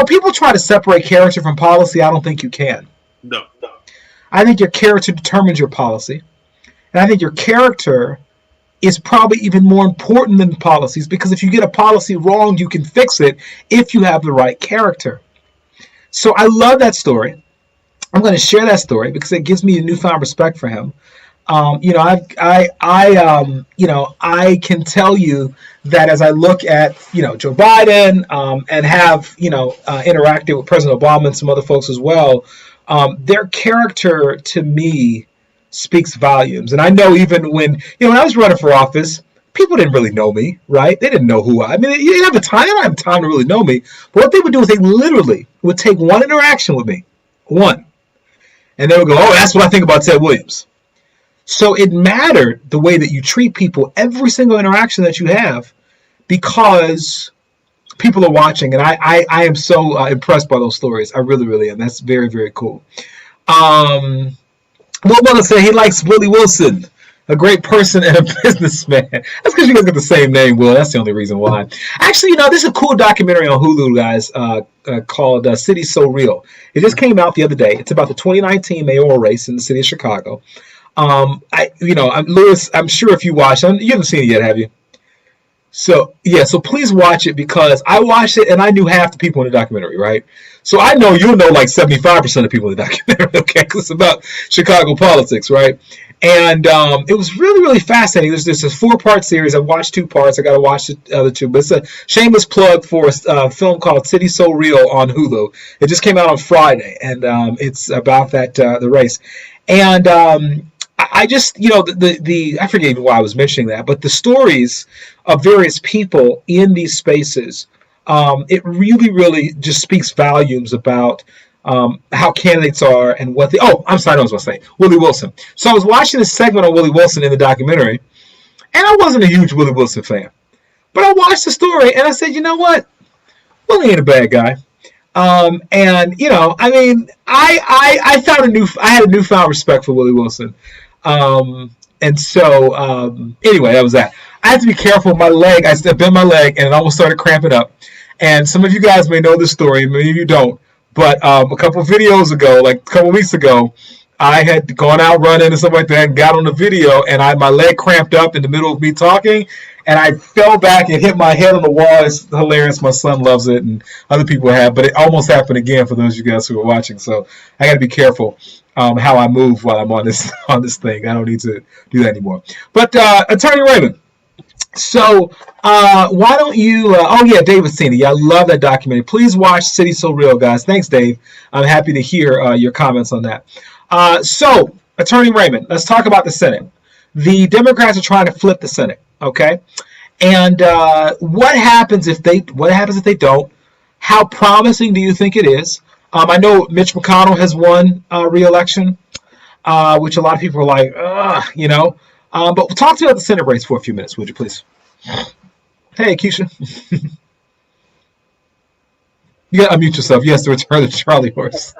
Speaker 1: people try to separate character from policy. I don't think you can.
Speaker 4: No.
Speaker 1: I think your character determines your policy, and I think your character is probably even more important than policies, because if you get a policy wrong, you can fix it if you have the right character. So I love that story. I'm going to share that story because it gives me a newfound respect for him. I can tell you that as I look at, Joe Biden, and have, interacted with President Obama and some other folks as well, their character to me speaks volumes. And I know even when I was running for office, people didn't really know me, right? They didn't know who I mean, you didn't have time. They don't have time to really know me. But what they would do is they literally would take one interaction with me, one, and they would go, "Oh, that's what I think about Ted Williams." So it mattered the way that you treat people, every single interaction that you have, because people are watching. And I am so impressed by those stories. I really, really am. That's very, very cool. What will I say? He likes Willie Wilson, a great person and a businessman. That's because you guys got the same name, Will. That's the only reason why. Actually, this is a cool documentary on Hulu, guys, called City So Real. It just came out the other day. It's about the 2019 mayoral race in the city of Chicago. Lewis, I'm sure if you watch, you haven't seen it yet, have you? So please watch it, because I watched it and I knew half the people in the documentary, right? So I know you'll know like 75% of the people in the documentary, okay? Because it's about Chicago politics, right? And it was really, really fascinating. There's this 4-part series. I watched 2 parts. I got to watch the other 2. But it's a shameless plug for a film called City So Real on Hulu. It just came out on Friday, and it's about the race. And I just, I forget even why I was mentioning that, but the stories of various people in these spaces, it really, really just speaks volumes about how candidates are and what I'm sorry, I was going to say Willie Wilson. So I was watching this segment on Willie Wilson in the documentary, and I wasn't a huge Willie Wilson fan, but I watched the story and I said, you know what? Willie ain't a bad guy. I had a newfound respect for Willie Wilson. Anyway, that was that. I had to be careful. My leg, I bent my leg and it almost started cramping up. And some of you guys may know this story, many of you don't. But a couple of videos ago, like a couple of weeks ago, I had gone out running and stuff like that and got on the video, and my leg cramped up in the middle of me talking, and I fell back and hit my head on the wall. It's hilarious. My son loves it, and other people have, but it almost happened again for those of you guys who are watching. So I got to be careful how I move while I'm on this thing. I don't need to do that anymore. But Attorney Raymond. So why don't you David Cini. I love that documentary. Please watch City So Real, guys. Thanks, Dave. I'm happy to hear your comments on that. So Attorney Raymond, let's talk about the Senate. The Democrats are trying to flip the Senate, okay? And what happens if they don't? How promising do you think it is? I know Mitch McConnell has won Reelection, which a lot of people are like, but talk to me about the Senate race for a few minutes, would you please? Hey, Keisha. You got to unmute yourself. Yes, to return the Charlie horse.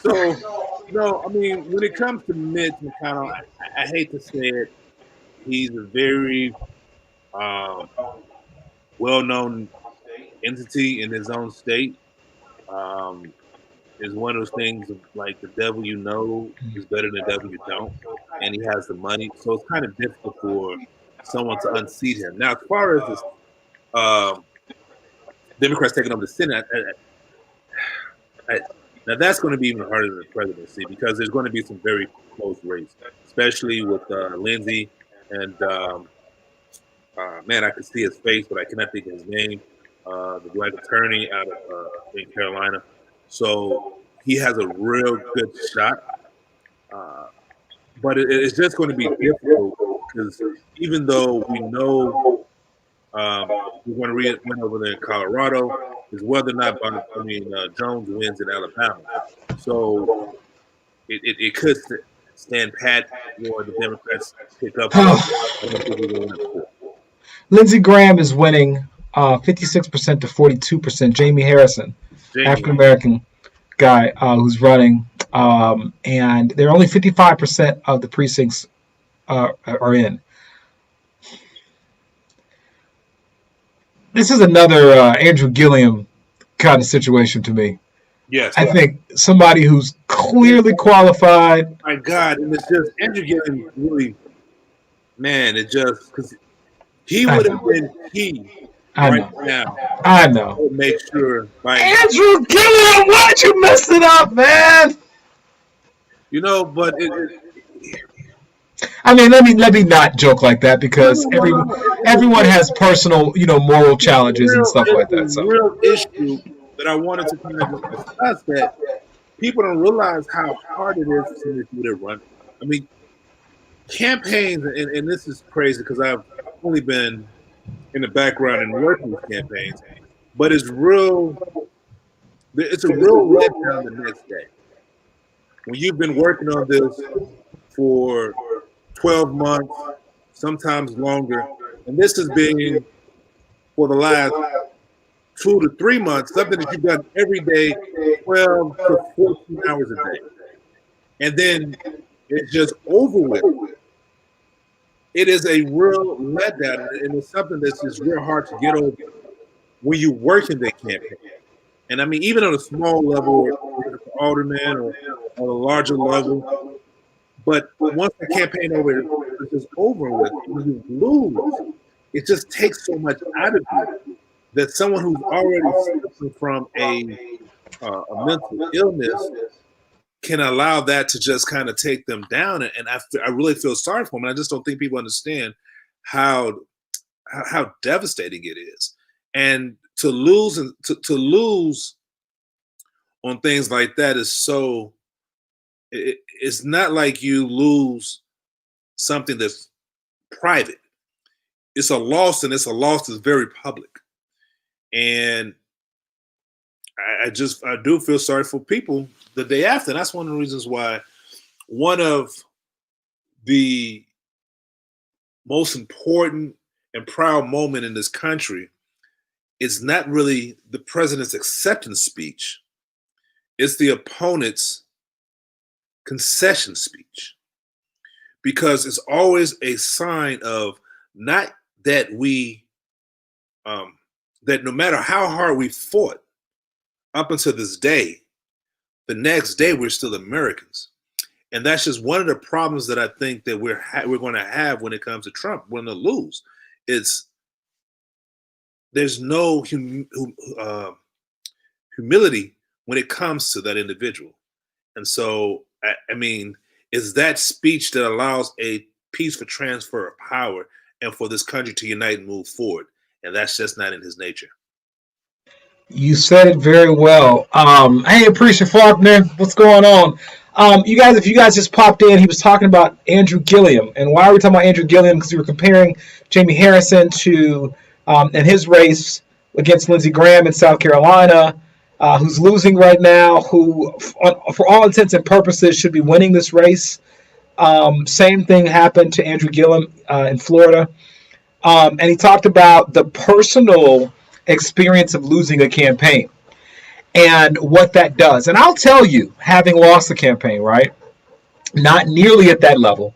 Speaker 4: When it comes to Mitch McConnell, I hate to say it, he's a very well-known entity in his own state. It's one of those things of, like, the devil you know is better than the devil you don't, and he has the money, so it's kind of difficult for someone to unseat him. Now, as far as this Democrats taking over the Senate, now that's going to be even harder than the presidency, because there's going to be some very close race, especially with Lindsey and I can see his face, but I cannot think of his name. The black attorney out of in Carolina. So he has a real good shot. But it's just going to be difficult, because even though we know we're going to win over there in Colorado, is whether or not Jones wins in Alabama. So it could stand pat for the Democrats pick up.
Speaker 1: Lindsey Graham is winning 56% to 42%. Jamie Harrison, African-American guy who's running, and they're only 55% of the precincts are in. This is another Andrew Gilliam kind of situation to me.
Speaker 4: Yes.
Speaker 1: I think somebody who's clearly qualified.
Speaker 4: My God, and it's just Andrew Gilliam really man, it just because he would have been key right now
Speaker 1: I know.
Speaker 4: to make sure.
Speaker 1: Andrew Gilliam, why'd you mess it up, man?
Speaker 4: But
Speaker 1: I mean, let me not joke like that because everyone has personal, moral challenges and stuff like that. So
Speaker 4: real issue that I wanted to kind of just discuss that people don't realize how hard it is to do that run. I mean, campaigns, and this is crazy because I've only been in the background and working with campaigns, but it's a real letdown the next day. When you've been working on this for 12 months, sometimes longer, and this has been for the last 2 to 3 months, something that you've done every day, 12 to 14 hours a day. And then it's just over with. It is a real letdown, and it's something that's just real hard to get over when you work in that campaign. And I mean, even on a small level, alderman or on a larger level, but once the campaign is over with, when you lose, it just takes so much out of you that someone who's already suffering from a mental illness can allow that to just kind of take them down. And I really feel sorry for them. And I just don't think people understand how devastating it is. And to lose on things like that is so. It's not like you lose something that's private. It's a loss, and it's a loss that's very public. And I do feel sorry for people the day after. And that's one of the reasons why one of the most important and proud moment in this country is not really the president's acceptance speech. It's the opponent's concession speech, because it's always a sign of not that that no matter how hard we fought up until this day, the next day we're still Americans. And that's just one of the problems that I think that we're going to have when it comes to Trump. We're going to lose. There's no humility when it comes to that individual. And so, I mean, it's that speech that allows a peaceful transfer of power and for this country to unite and move forward. And that's just not in his nature.
Speaker 1: You said it very well. Hey, Appreciate Faulkner, what's going on? If you guys just popped in, he was talking about Andrew Gilliam. And why are we talking about Andrew Gilliam? Because we were comparing Jamie Harrison to and his race against Lindsey Graham in South Carolina, who's losing right now, who, for all intents and purposes, should be winning this race. Same thing happened to Andrew Gilliam in Florida. And he talked about the personal experience of losing a campaign and what that does. And I'll tell you, having lost the campaign, right, not nearly at that level,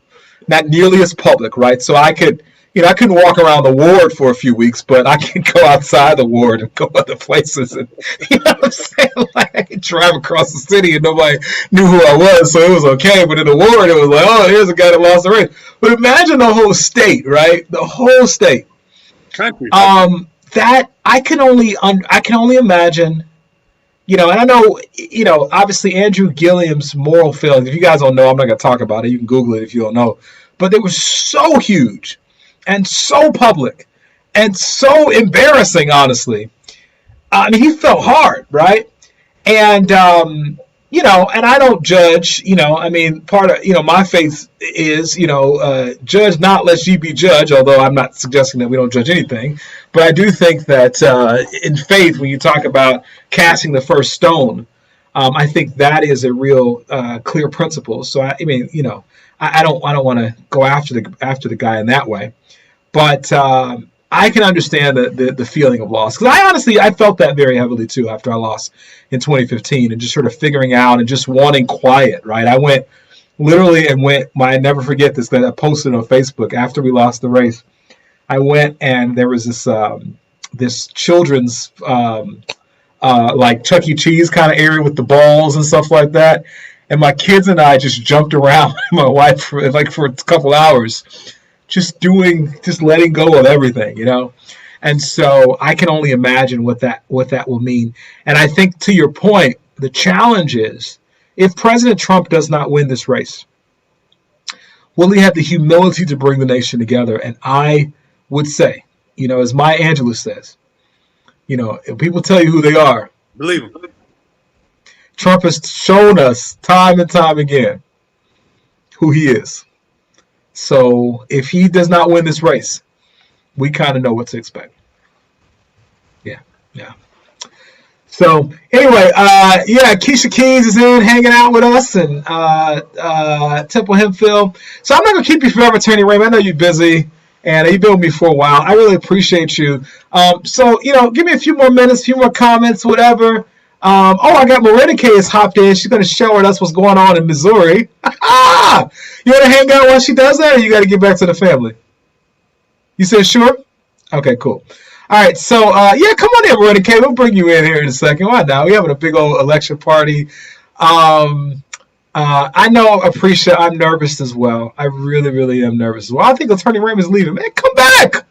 Speaker 1: not nearly as public, right? So I couldn't walk around the ward for a few weeks, but I could go outside the ward and go other places. And you know what I'm saying? Like, I could drive across the city and nobody knew who I was, so it was okay. But in the ward, it was like, oh, here's a guy that lost the race. But imagine the whole state, right? The whole state.
Speaker 4: Country.
Speaker 1: That I can only imagine. And I know, obviously Andrew Gilliam's moral failings. If you guys don't know, I'm not going to talk about it. You can Google it if you don't know. But they were so huge and so public and so embarrassing, honestly. I mean, he felt hard, right? And, and I don't judge, I mean, part of, my faith is, judge not lest ye be judged, although I'm not suggesting that we don't judge anything. But I do think that in faith, when you talk about casting the first stone, I think that is a real clear principle. So, I mean, I don't want to go after the guy in that way. But I can understand the feeling of loss, because I felt that very heavily too after I lost in 2015, and just sort of figuring out and just wanting quiet, right? I went literally I never forget this, that I posted on Facebook after we lost the race. I went and there was this children's like Chuck E. Cheese kind of area with the balls and stuff like that, and my kids and I just jumped around, my wife for a couple hours, just letting go of everything, you know. And so I can only imagine what that will mean. And I think, to your point, the challenge is, if President Trump does not win this race, will he have the humility to bring the nation together? And I would say, you know, as Maya Angelou says, you know, if people tell you who they are,
Speaker 4: Believe him.
Speaker 1: Trump has shown us time and time again who he is. So if he does not win this race, we kind of know what to expect. Yeah. So anyway, Keisha Keys is in hanging out with us, and Temple Hempfield. So I'm not gonna keep you forever, Attorney Raymond. I know you're busy, and you've been with me for a while. I really appreciate you. So you know, give me a few more minutes, a few more comments, whatever. I got Marina K has hopped in. She's gonna share with us what's going on in Missouri. You wanna hang out while she does that, or you gotta get back to the family? You said sure? Okay, cool. All right, so come on in, Marina K. We'll bring you in here in a second. Why not? We're having a big old election party. I know, Appreciate. I'm nervous as well. I really, really am nervous as well. I think Attorney Raymond's leaving. Man, come back!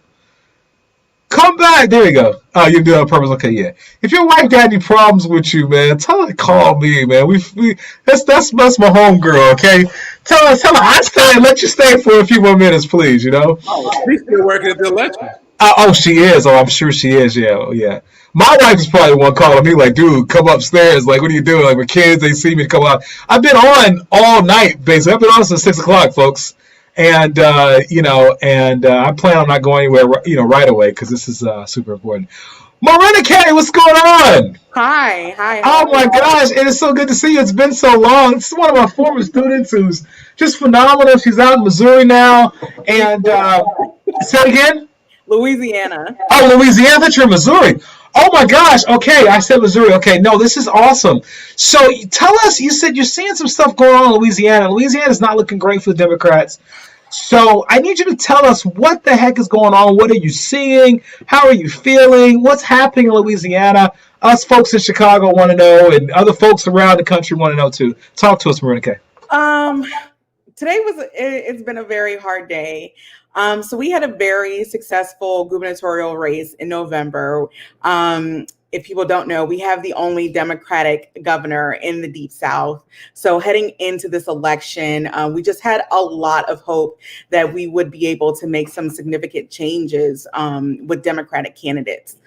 Speaker 1: Come back! There you go. Oh, you're doing it on purpose. Okay, yeah. If your wife got any problems with you, man, tell her to call me, man. That's my homegirl, okay? Tell her I let you stay for a few more minutes, please. You know.
Speaker 4: Oh, she's still working at the election.
Speaker 1: She is. Oh, I'm sure she is. Yeah. My wife is probably the one calling me like, dude, come upstairs. Like, what are you doing? Like, my kids, they see me come out. I've been on all night, basically. I've been on since 6 o'clock, folks. And, I plan on not going anywhere, right away, because this is super important. Marina K, what's going on?
Speaker 5: Hi.
Speaker 1: Oh, my gosh. It is so good to see you. It's been so long. This is one of my former students who's just phenomenal. She's out in Missouri now. And say it again?
Speaker 5: Louisiana.
Speaker 1: Oh, Louisiana. I thought you were in Missouri. Oh, my gosh. Okay, I said Missouri. Okay, no, this is awesome. So tell us, you said you're seeing some stuff going on in Louisiana. Louisiana is not looking great for the Democrats. So I need you to tell us what the heck is going on. What are you seeing? How are you feeling? What's happening in Louisiana? Us folks in Chicago want to know, and other folks around the country want to know too. Talk to us, Marina K.
Speaker 5: Today it's been a very hard day. So we had a very successful gubernatorial race in November. If people don't know, we have the only Democratic governor in the Deep South. So heading into this election, we just had a lot of hope that we would be able to make some significant changes with Democratic candidates.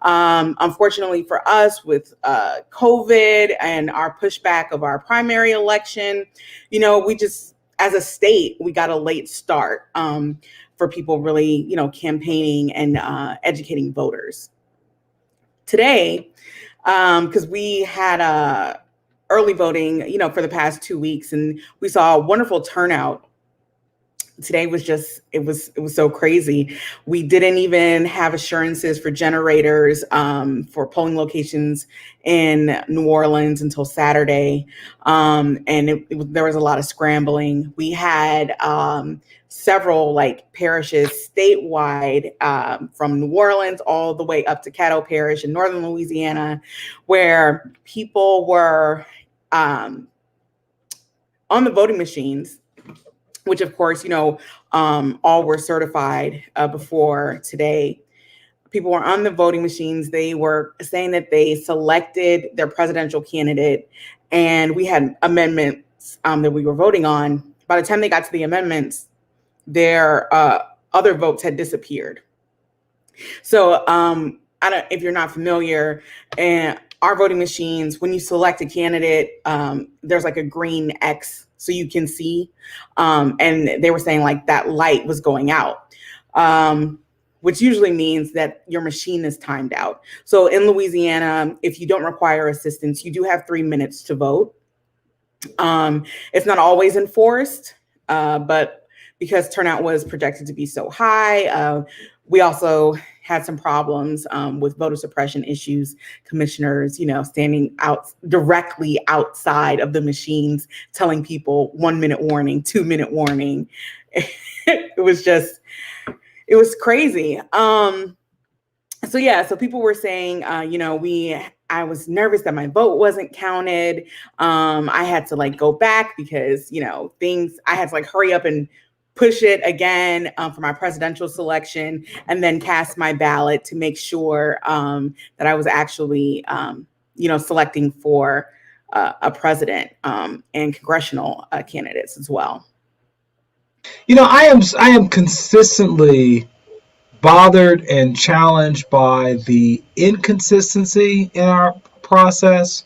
Speaker 5: Unfortunately for us, with COVID and our pushback of our primary election, we just, as a state, we got a late start for people really, campaigning and educating voters. Today, because we had early voting, for the past 2 weeks, and we saw a wonderful turnout. Today was just, it was so crazy. We didn't even have assurances for generators for polling locations in New Orleans until Saturday. And there was a lot of scrambling. We had several parishes statewide from New Orleans all the way up to Caddo Parish in northern Louisiana, where people were on the voting machines, which of course, all were certified before today. People were on the voting machines. They were saying that they selected their presidential candidate, and we had amendments that we were voting on. By the time they got to the amendments, their other votes had disappeared. So if you're not familiar, and our voting machines, when you select a candidate, there's a green X so you can see. And they were saying that light was going out, which usually means that your machine is timed out. So in Louisiana, if you don't require assistance, you do have 3 minutes to vote. It's not always enforced, but because turnout was projected to be so high, we also had some problems with voter suppression issues, commissioners, standing out directly outside of the machines, telling people 1 minute warning, 2 minute warning. It was crazy. So people were saying, I was nervous that my vote wasn't counted. I had to go back because, I had to hurry up and push it again for my presidential selection, and then cast my ballot to make sure that I was actually, selecting for a president and congressional candidates as well.
Speaker 1: I am consistently bothered and challenged by the inconsistency in our process.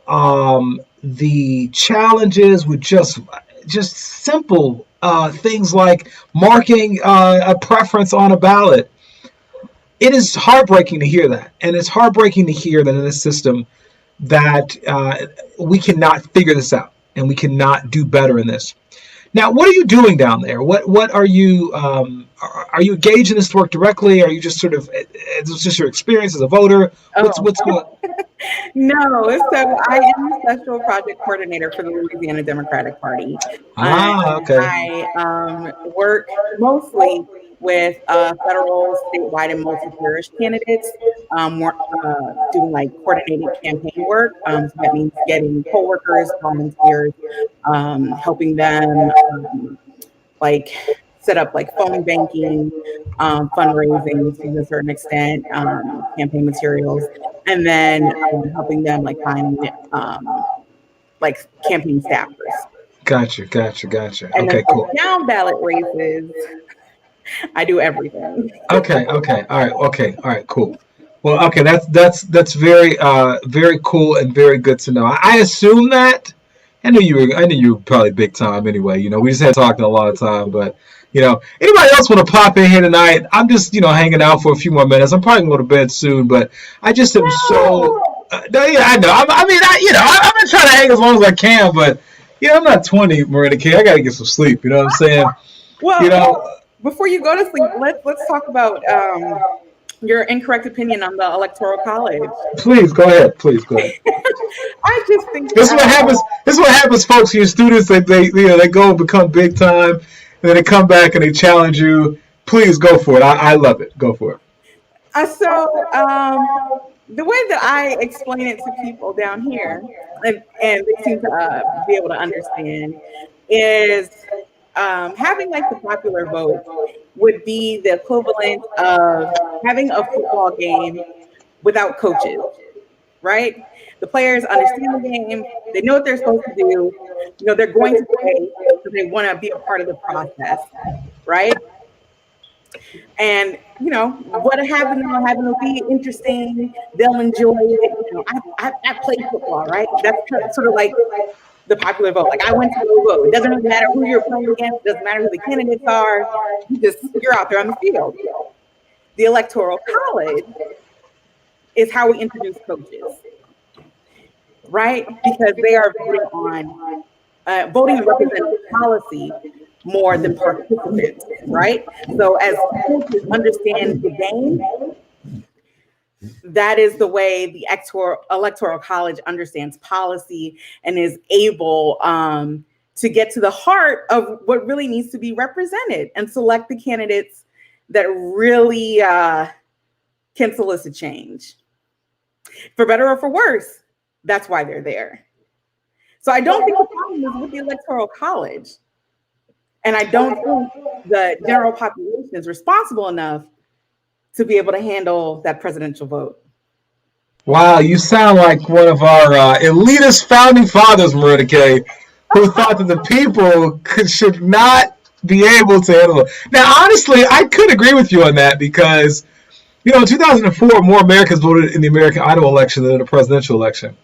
Speaker 1: The challenges with just simple things like marking a preference on a ballot. It is heartbreaking to hear that, and it's heartbreaking to hear that in this system that we cannot figure this out and we cannot do better in this. Now, what are you doing down there? What are you engaged in this work directly? Are you just sort of, it's just your experience as a voter? What's going?
Speaker 5: No, so I am the special project coordinator for the Louisiana Democratic Party.
Speaker 1: Okay.
Speaker 5: I work mostly with federal, statewide, and multi-parish candidates, doing like coordinated campaign work. So that means getting coworkers, volunteers, helping them set up like phone banking, fundraising to a certain extent, campaign materials, and then helping them find campaign staffers.
Speaker 1: Gotcha.
Speaker 5: And
Speaker 1: okay, cool.
Speaker 5: Down ballot races, I do everything.
Speaker 1: Okay. All right. Cool. Well, okay. That's very very cool and very good to know. I assume that. I knew you were probably big time anyway. We just had talked a lot of time, but anybody else want to pop in here tonight? I'm just hanging out for a few more minutes. I'm probably gonna go to bed soon, but I just am so. No, yeah, I know. I've been trying to hang as long as I can, but I'm not 20, Miranda K. I gotta get some sleep. You know what I'm saying?
Speaker 5: Well, before you go to sleep, let's talk about your incorrect opinion on the Electoral College.
Speaker 1: Please go ahead.
Speaker 5: I just think
Speaker 1: this is what happens. This is what happens, folks. Your students, they go and become big time, and then they come back and they challenge you. Please go for it. I love it. Go for it.
Speaker 5: So the way that I explain it to people down here, and they seem to be able to understand, is having the popular vote would be the equivalent of having a football game without coaches, right? The players understand the game. They know what they're supposed to do. They're going to play, so they want to be a part of the process, right? And what having will be interesting. They'll enjoy it. I played football, right? That's sort of like the popular vote. I went to go vote. It doesn't really matter who you're playing against. It doesn't matter who the candidates are. You're out there on the field. The Electoral College is how we introduce coaches, right? Because they are voting and representing policy more than participants, right? So as coaches understand the game, that is the way the Electoral College understands policy and is able to get to the heart of what really needs to be represented and select the candidates that really can solicit change. For better or for worse, that's why they're there. So I don't think the problem is with the Electoral College. And I don't think the general population is responsible enough to be able to handle that presidential vote.
Speaker 1: Wow, you sound like one of our elitist founding fathers, Miranda K., who thought that the people should not be able to handle it. Now, honestly, I could agree with you on that because, in 2004, more Americans voted in the American Idol election than in the presidential election.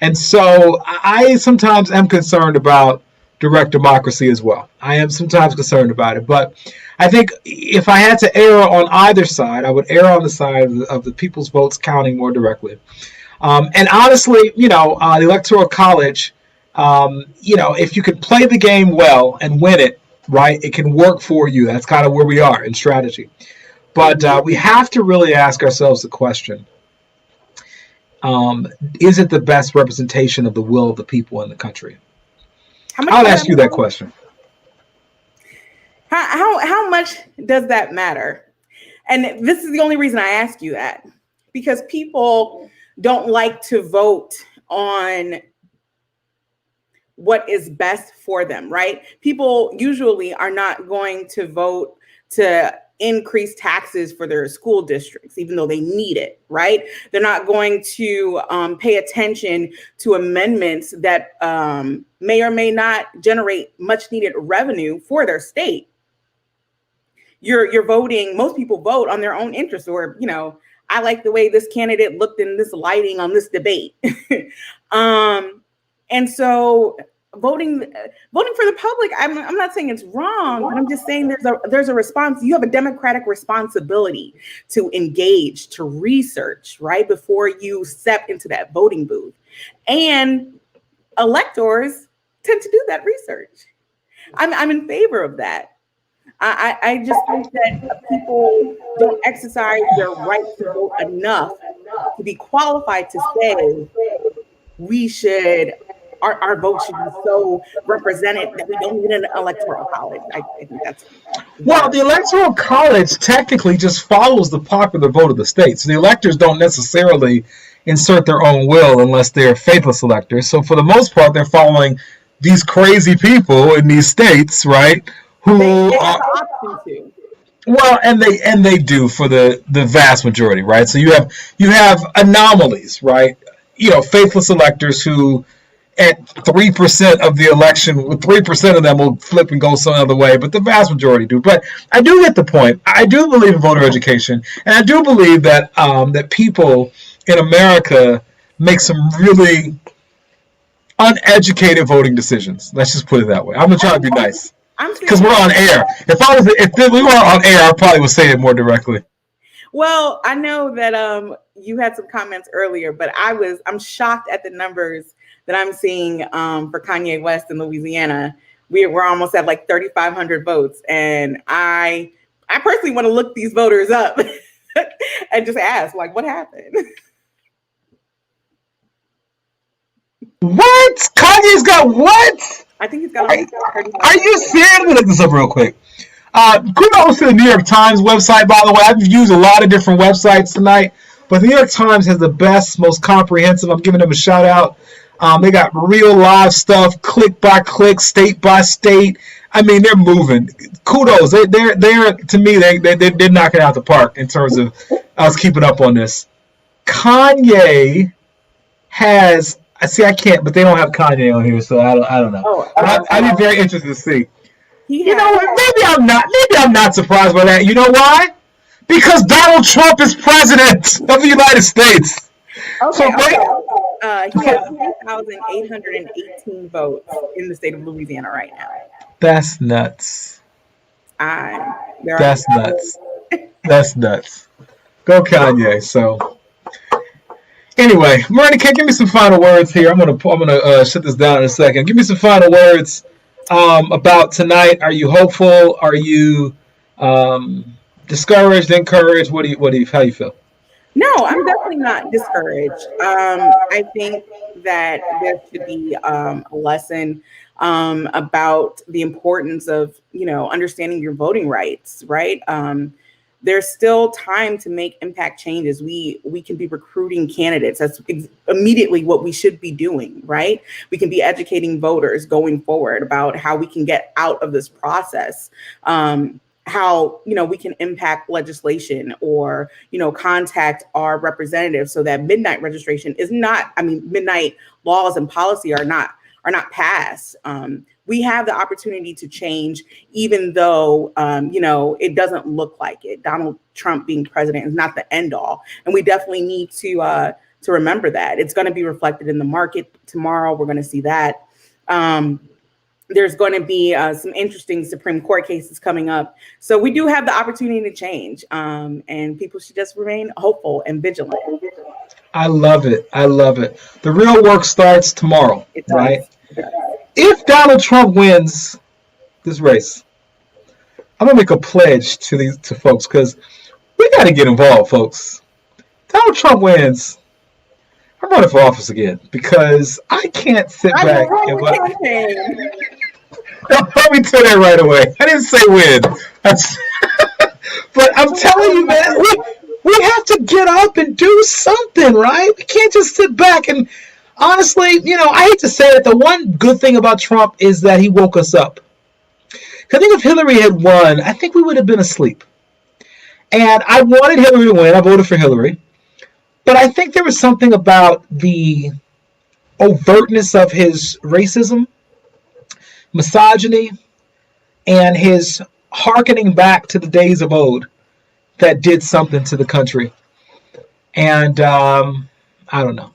Speaker 1: And so I sometimes am concerned about direct democracy as well. I am sometimes concerned about it. But I think if I had to err on either side, I would err on the side of the people's votes counting more directly. And honestly, the Electoral College, if you can play the game well and win it, right, it can work for you. That's kind of where we are in strategy. But we have to really ask ourselves the question, is it the best representation of the will of the people in the country? I'll ask you that question.
Speaker 5: How much does that matter? And this is the only reason I ask you that, because people don't like to vote on what is best for them, right? People usually are not going to vote to increase taxes for their school districts, even though they need it, right? They're not going to pay attention to amendments that may or may not generate much needed revenue for their state. You're voting, most people vote on their own interest, or, you know, I like the way this candidate looked in this lighting on this debate. And so voting for the public, I'm not saying it's wrong, but I'm just saying there's a response. You have a democratic responsibility to engage, to research, right, before you step into that voting booth. And electors tend to do that research. I'm in favor of that. I just think that people don't exercise their right to vote enough to be qualified to say we should, our vote should be so represented that we don't need an electoral college. I think that's...
Speaker 1: Well, the electoral college technically just follows the popular vote of the states. The electors don't necessarily insert their own will unless they're faithless electors. So for the most part, they're following these crazy people in these states, right? Who
Speaker 5: they have the option to.
Speaker 1: Well, and they do for the vast majority, right? So you have anomalies, right? You know, faithless electors who at 3% of the election, 3% of them will flip and go some other way, but the vast majority do. But I do get the point. I do believe in voter education, and I do believe that that people in America make some really uneducated voting decisions. Let's just put it that way. I'm gonna try to be nice because we're on air. If we weren't on air, I probably would say it more directly.
Speaker 5: Well, I know that you had some comments earlier, but I'm shocked at the numbers that I'm seeing for Kanye West in Louisiana. We're almost at like 3,500 votes, and I personally want to look these voters up and just ask, like, what happened?
Speaker 1: What? Kanye's got what?
Speaker 5: I think he's got.
Speaker 1: Are you serious? Let me look this up real quick. Kudos to the New York Times website, by the way. I've used a lot of different websites tonight, but the New York Times has the best, most comprehensive. I'm giving them a shout out. They got real live stuff, click by click, state by state. I mean, they're moving. Kudos. They're to me, they're knocking it out the park in terms of us keeping up on this. Kanye has. I can't, but they don't have Kanye on here, so I don't know. I'd be very interested to see. You know what? Maybe I'm not surprised by that. You know why? Because Donald Trump is president of the United States.
Speaker 5: Okay. He has 3,818 votes in the state of Louisiana right now.
Speaker 1: That's nuts. That's nuts. That's nuts. Go Kanye. So. Anyway, Miranda, give me some final words here. I'm gonna shut this down in a second. Give me some final words about tonight. Are you hopeful? Are you discouraged? Encouraged? How you feel?
Speaker 5: No, I'm definitely not discouraged. I think that there should be a lesson about the importance of understanding your voting rights. Right. There's still time to make impact changes. We can be recruiting candidates. That's immediately what we should be doing, right? We can be educating voters going forward about how we can get out of this process, how we can impact legislation or contact our representatives so that midnight registration is not. I mean, midnight laws and policy are not passed. We have the opportunity to change, even though, it doesn't look like it. Donald Trump being president is not the end all. And we definitely need to remember that. It's going to be reflected in the market tomorrow. We're going to see that. There's going to be some interesting Supreme Court cases coming up. So we do have the opportunity to change. And people should just remain hopeful and vigilant.
Speaker 1: I love it. The real work starts tomorrow, right? If Donald Trump wins this race, I'm gonna make a pledge to folks because we got to get involved, folks. Donald Trump wins, I'm running for office again because I can't sit back and watch. Let me tell that right away. I didn't say win. But I'm telling you, man, we have to get up and do something, right? We can't just sit back and honestly, I hate to say it, the one good thing about Trump is that he woke us up. I think if Hillary had won, I think we would have been asleep. And I wanted Hillary to win. I voted for Hillary. But I think there was something about the overtness of his racism, misogyny, and his hearkening back to the days of old that did something to the country. And I don't know.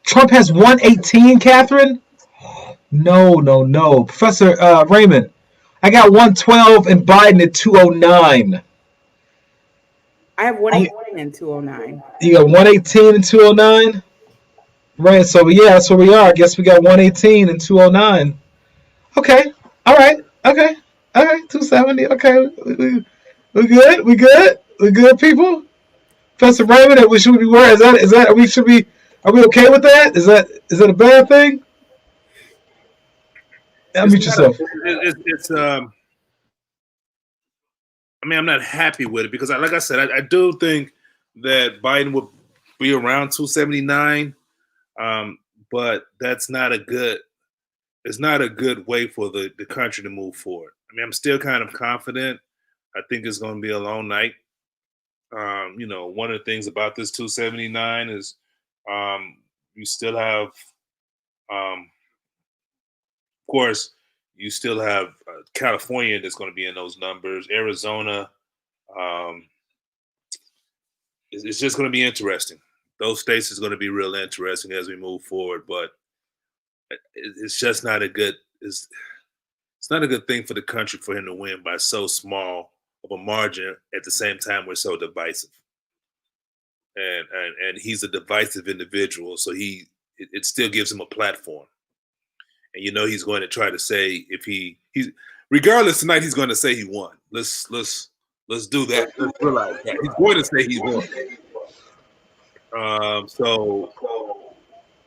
Speaker 1: Trump has 118, Catherine? No. Professor Raymond, I got 112 and Biden at 209.
Speaker 5: I have 118 and 209.
Speaker 1: You got 118 and 209? Right, so yeah, that's where we are. I guess we got 118 and 209. Okay, all right, okay, 270. Okay, we good? We good, people? Professor Raymond, we should be worried. Is that are we okay with that? Is that a bad thing? Unmute yourself.
Speaker 4: I mean, I'm not happy with it because, like I said, I do think that Biden will be around 279, but that's not a good. It's not a good way for the country to move forward. I mean, I'm still kind of confident. I think it's going to be a long night. One of the things about this 279 is you still have, of course, you still have California that's going to be in those numbers. Arizona, it's just going to be interesting. Those states is going to be real interesting as we move forward, but it's just not a good. It's not a good thing for the country for him to win by so small of a margin. At the same time, we're so divisive, and he's a divisive individual, so it still gives him a platform. And he's going to try to say if he's regardless tonight, he's going to say he won. Let's do that. Let's realize that he's going to say he won. So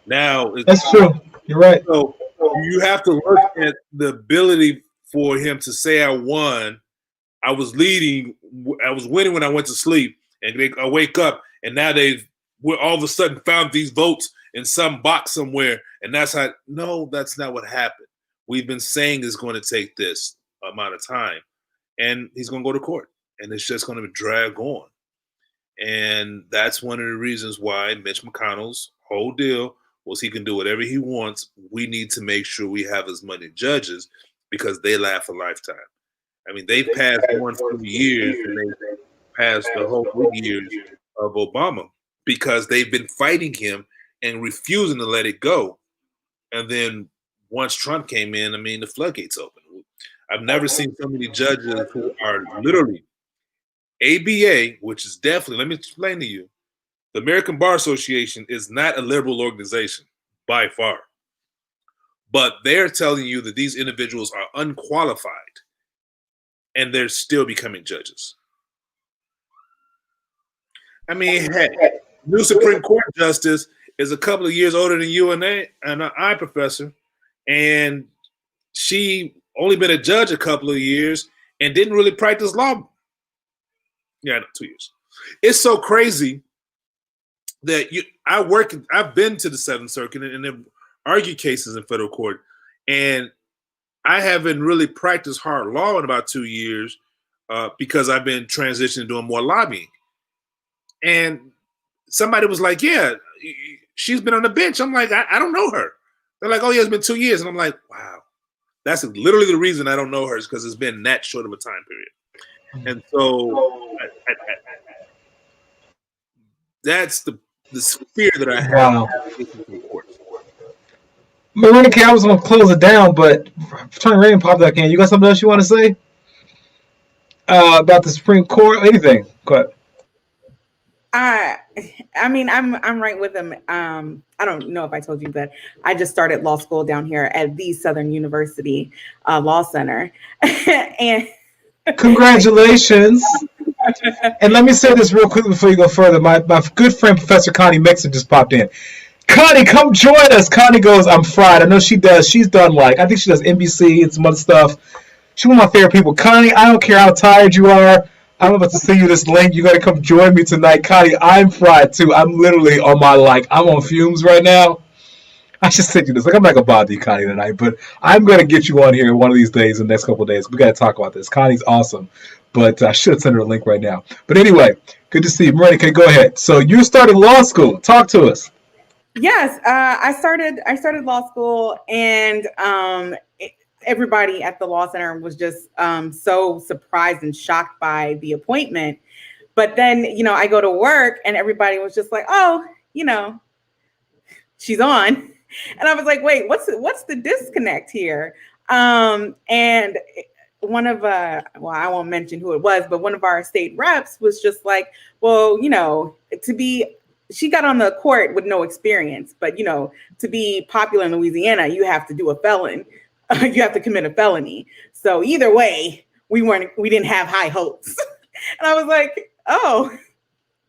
Speaker 4: now
Speaker 1: that's true. You're right.
Speaker 4: So you have to look at the ability for him to say I won. I was leading. I was winning when I went to sleep, and I wake up, and now we're all of a sudden found these votes in some box somewhere, and that's how. No, that's not what happened. We've been saying it's going to take this amount of time, and he's going to go to court, and it's just going to drag on. And that's one of the reasons why Mitch McConnell's whole deal was he can do whatever he wants. We need to make sure we have as many judges because they last a lifetime. I mean, they passed 1 for years, and they passed the whole 4 years of Obama because they've been fighting him and refusing to let it go. And then once Trump came in, I mean, the floodgates opened. I've never seen so many judges who are literally ABA, which is definitely, let me explain to you, the American Bar Association is not a liberal organization by far. But they're telling you that these individuals are unqualified and they're still becoming judges. I mean, hey, new Supreme Court justice is a couple of years older than you and I, professor, and she only been a judge a couple of years and didn't really practice law. Yeah, 2 years. It's so crazy that I've been to the Seventh Circuit and then argued cases in federal court, and I haven't really practiced hard law in about 2 years because I've been transitioning to doing more lobbying. And somebody was like, yeah, she's been on the bench. I'm like, I don't know her. They're like, oh, yeah, it's been 2 years. And I'm like, wow. That's literally the reason I don't know her is because it's been that short of a time period. And so that's the fear that I have.
Speaker 1: Wow. Marina, I was going to close it down, but Attorney Raymond popped back in. You got something else you want to say about the Supreme Court? Anything? Go ahead.
Speaker 5: I mean, I'm right with him. I don't know if I told you, but I just started law school down here at the Southern University Law Center. And
Speaker 1: congratulations. And let me say this real quick before you go further. My good friend, Professor Connie Mixon, just popped in. Connie, come join us. Connie goes, I'm fried. I know she does. She's done I think she does NBC and some other stuff. She's one of my favorite people. Connie, I don't care how tired you are. I'm about to send you this link. You got to come join me tonight. Connie, I'm fried too. I'm literally on my I'm on fumes right now. I should send you this. Like, I'm not gonna bother you, Connie, tonight, but I'm gonna get you on here one of these days, in the next couple of days. We gotta talk about this. Connie's awesome, but I should send her a link right now. But anyway, good to see you, Miranda. Okay, go ahead. So you're starting law school. Talk to us.
Speaker 5: Yes, I started law school, and everybody at the law center was just so surprised and shocked by the appointment. But then, I go to work, and everybody was just like, "Oh, she's on," and I was like, "Wait, what's the disconnect here?" And one of I won't mention who it was, but one of our state reps was just like, "Well, she got on the court with no experience, but to be popular in Louisiana, you have to do a felon, you have to commit a felony. So either way, we didn't have high hopes." And I was like, "Oh,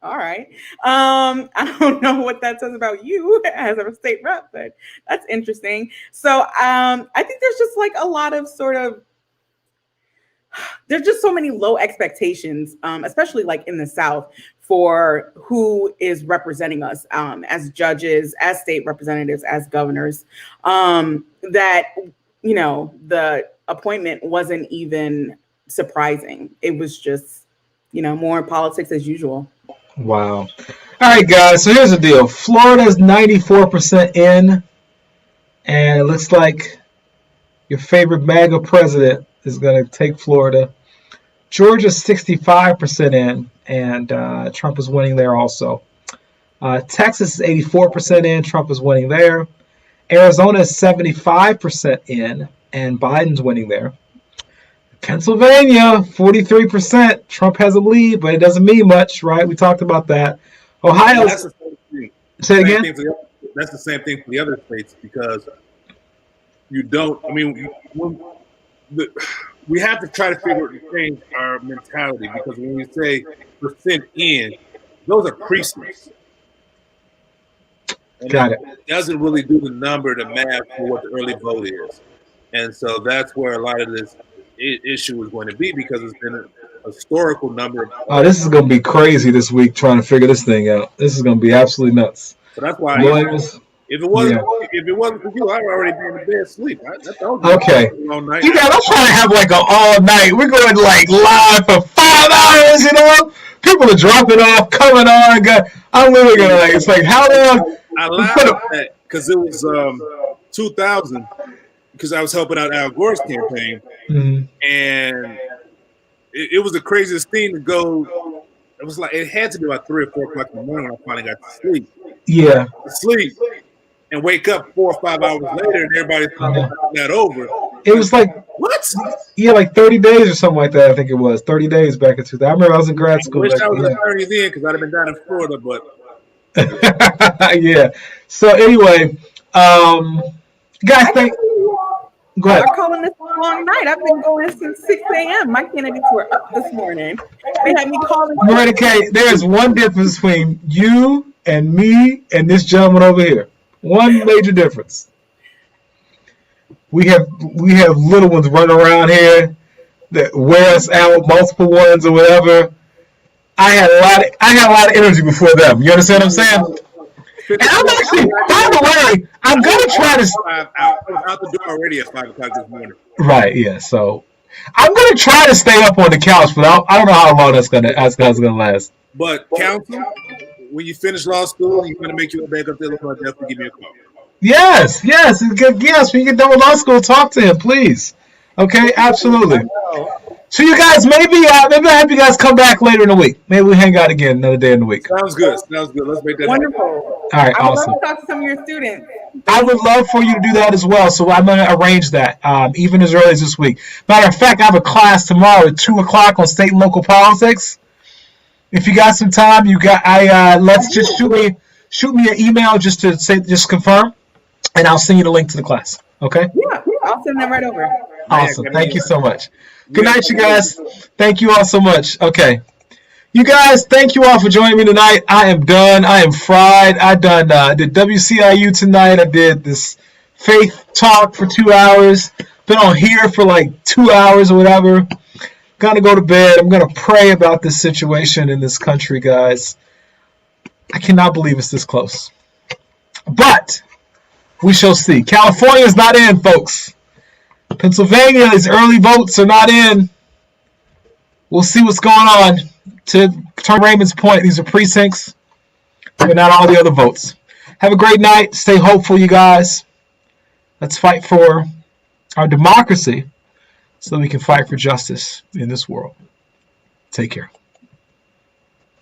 Speaker 5: all right. I don't know what that says about you as a state rep, but that's interesting." So I think there's just like a lot of there's just so many low expectations, especially like in the South, for who is representing us as judges, as state representatives, as governors, that, the appointment wasn't even surprising. It was just, more politics as usual.
Speaker 1: Wow. All right, guys. So here's the deal. Florida's 94% in, and it looks like your favorite MAGA president is going to take Florida. Georgia's 65% in, and Trump is winning there also. Texas is 84% in. Trump is winning there. Arizona is 75% in, and Biden's winning there. Pennsylvania, 43%. Trump has a lead, but it doesn't mean much, right? We talked about that. Ohio.
Speaker 4: That's the same thing.
Speaker 1: Say it again?
Speaker 4: That's the same thing for the other states, because you don't. I mean, we have to try to figure out to change our mentality, because when we say percent in, those are precincts. And
Speaker 1: Got it.
Speaker 4: It doesn't really do the math for what the early vote is. And so that's where a lot of this issue is going to be, because it's been a historical number.
Speaker 1: Oh, this is going to be crazy this week trying to figure this thing out. This is going to be absolutely nuts.
Speaker 4: So that's why
Speaker 1: Lawyers.
Speaker 4: if it wasn't for you, I'd already be in the bed asleep.
Speaker 1: Okay.
Speaker 4: All night.
Speaker 1: You guys, I'm trying to have like an all night. We're going like live for 5 hours, People are dropping off, coming on. I'm literally going to it's like, how long?
Speaker 4: I laughed at that because it was 2000, because I was helping out Al Gore's campaign, and it was the craziest thing to go. It was like, it had to be about 3 or 4 o'clock in the morning when I finally got to sleep.
Speaker 1: Yeah.
Speaker 4: Sleep and wake up 4 or 5 hours later, and everybody's talking about that over.
Speaker 1: It was like,
Speaker 4: what?
Speaker 1: Yeah, like 30 days or something like that. I think it was 30 days back in 2000. I remember I was in grad school.
Speaker 4: I wish I was in 30 then, because I'd have been down in Florida, but.
Speaker 1: Yeah. So anyway, guys, go ahead.
Speaker 5: We're calling this a long night. I've been going since 6 a.m. My candidates were up this morning. They had me calling.
Speaker 1: Miranda K, there's one difference between you and me and this gentleman over here. One major difference. We have little ones running around here that wear us out, multiple ones or whatever. I had a lot of energy before them. You understand what I'm saying? And I'm actually, by the way, I'm gonna try to.
Speaker 4: I was out the door already at 5 o'clock this morning.
Speaker 1: Right. Yeah. So I'm gonna try to stay up on the couch, but I don't know how long that's gonna last.
Speaker 4: But counsel, when you finish law school, you're gonna make your way back up there. Definitely give me a call.
Speaker 1: Yes. When you get done with law school, talk to him, please. Okay. Absolutely. So you guys, maybe I'll have you guys come back later in the week. Maybe we hang out again another day in the week.
Speaker 4: Sounds good. Let's make that
Speaker 5: wonderful.
Speaker 4: happen.
Speaker 1: All right,
Speaker 5: I would
Speaker 1: awesome.
Speaker 5: love to talk to some of your students.
Speaker 1: I would love for you to do that as well. So I'm going to arrange that, even as early as this week. Matter of fact, I have a class tomorrow at 2 o'clock on state and local politics. If you got some time, let's just shoot me an email just confirm, and I'll send you the link to the class. Okay?
Speaker 5: Yeah, I'll send that right over.
Speaker 1: Awesome. Thank you so much. Good night, you guys. Thank you all so much. Okay. You guys, thank you all for joining me tonight. I am done. I am fried. I did WCIU tonight. I did this faith talk for 2 hours. Been on here for like 2 hours or whatever. Gonna go to bed. I'm gonna pray about this situation in this country, guys. I cannot believe it's this close. But We shall see. California's not in, folks. Pennsylvania's early votes are not in. We'll see what's going on. To turn Raymond's point, these are precincts, but not all the other votes. Have a great night. Stay hopeful, you guys. Let's fight for our democracy so we can fight for justice in this world. Take care.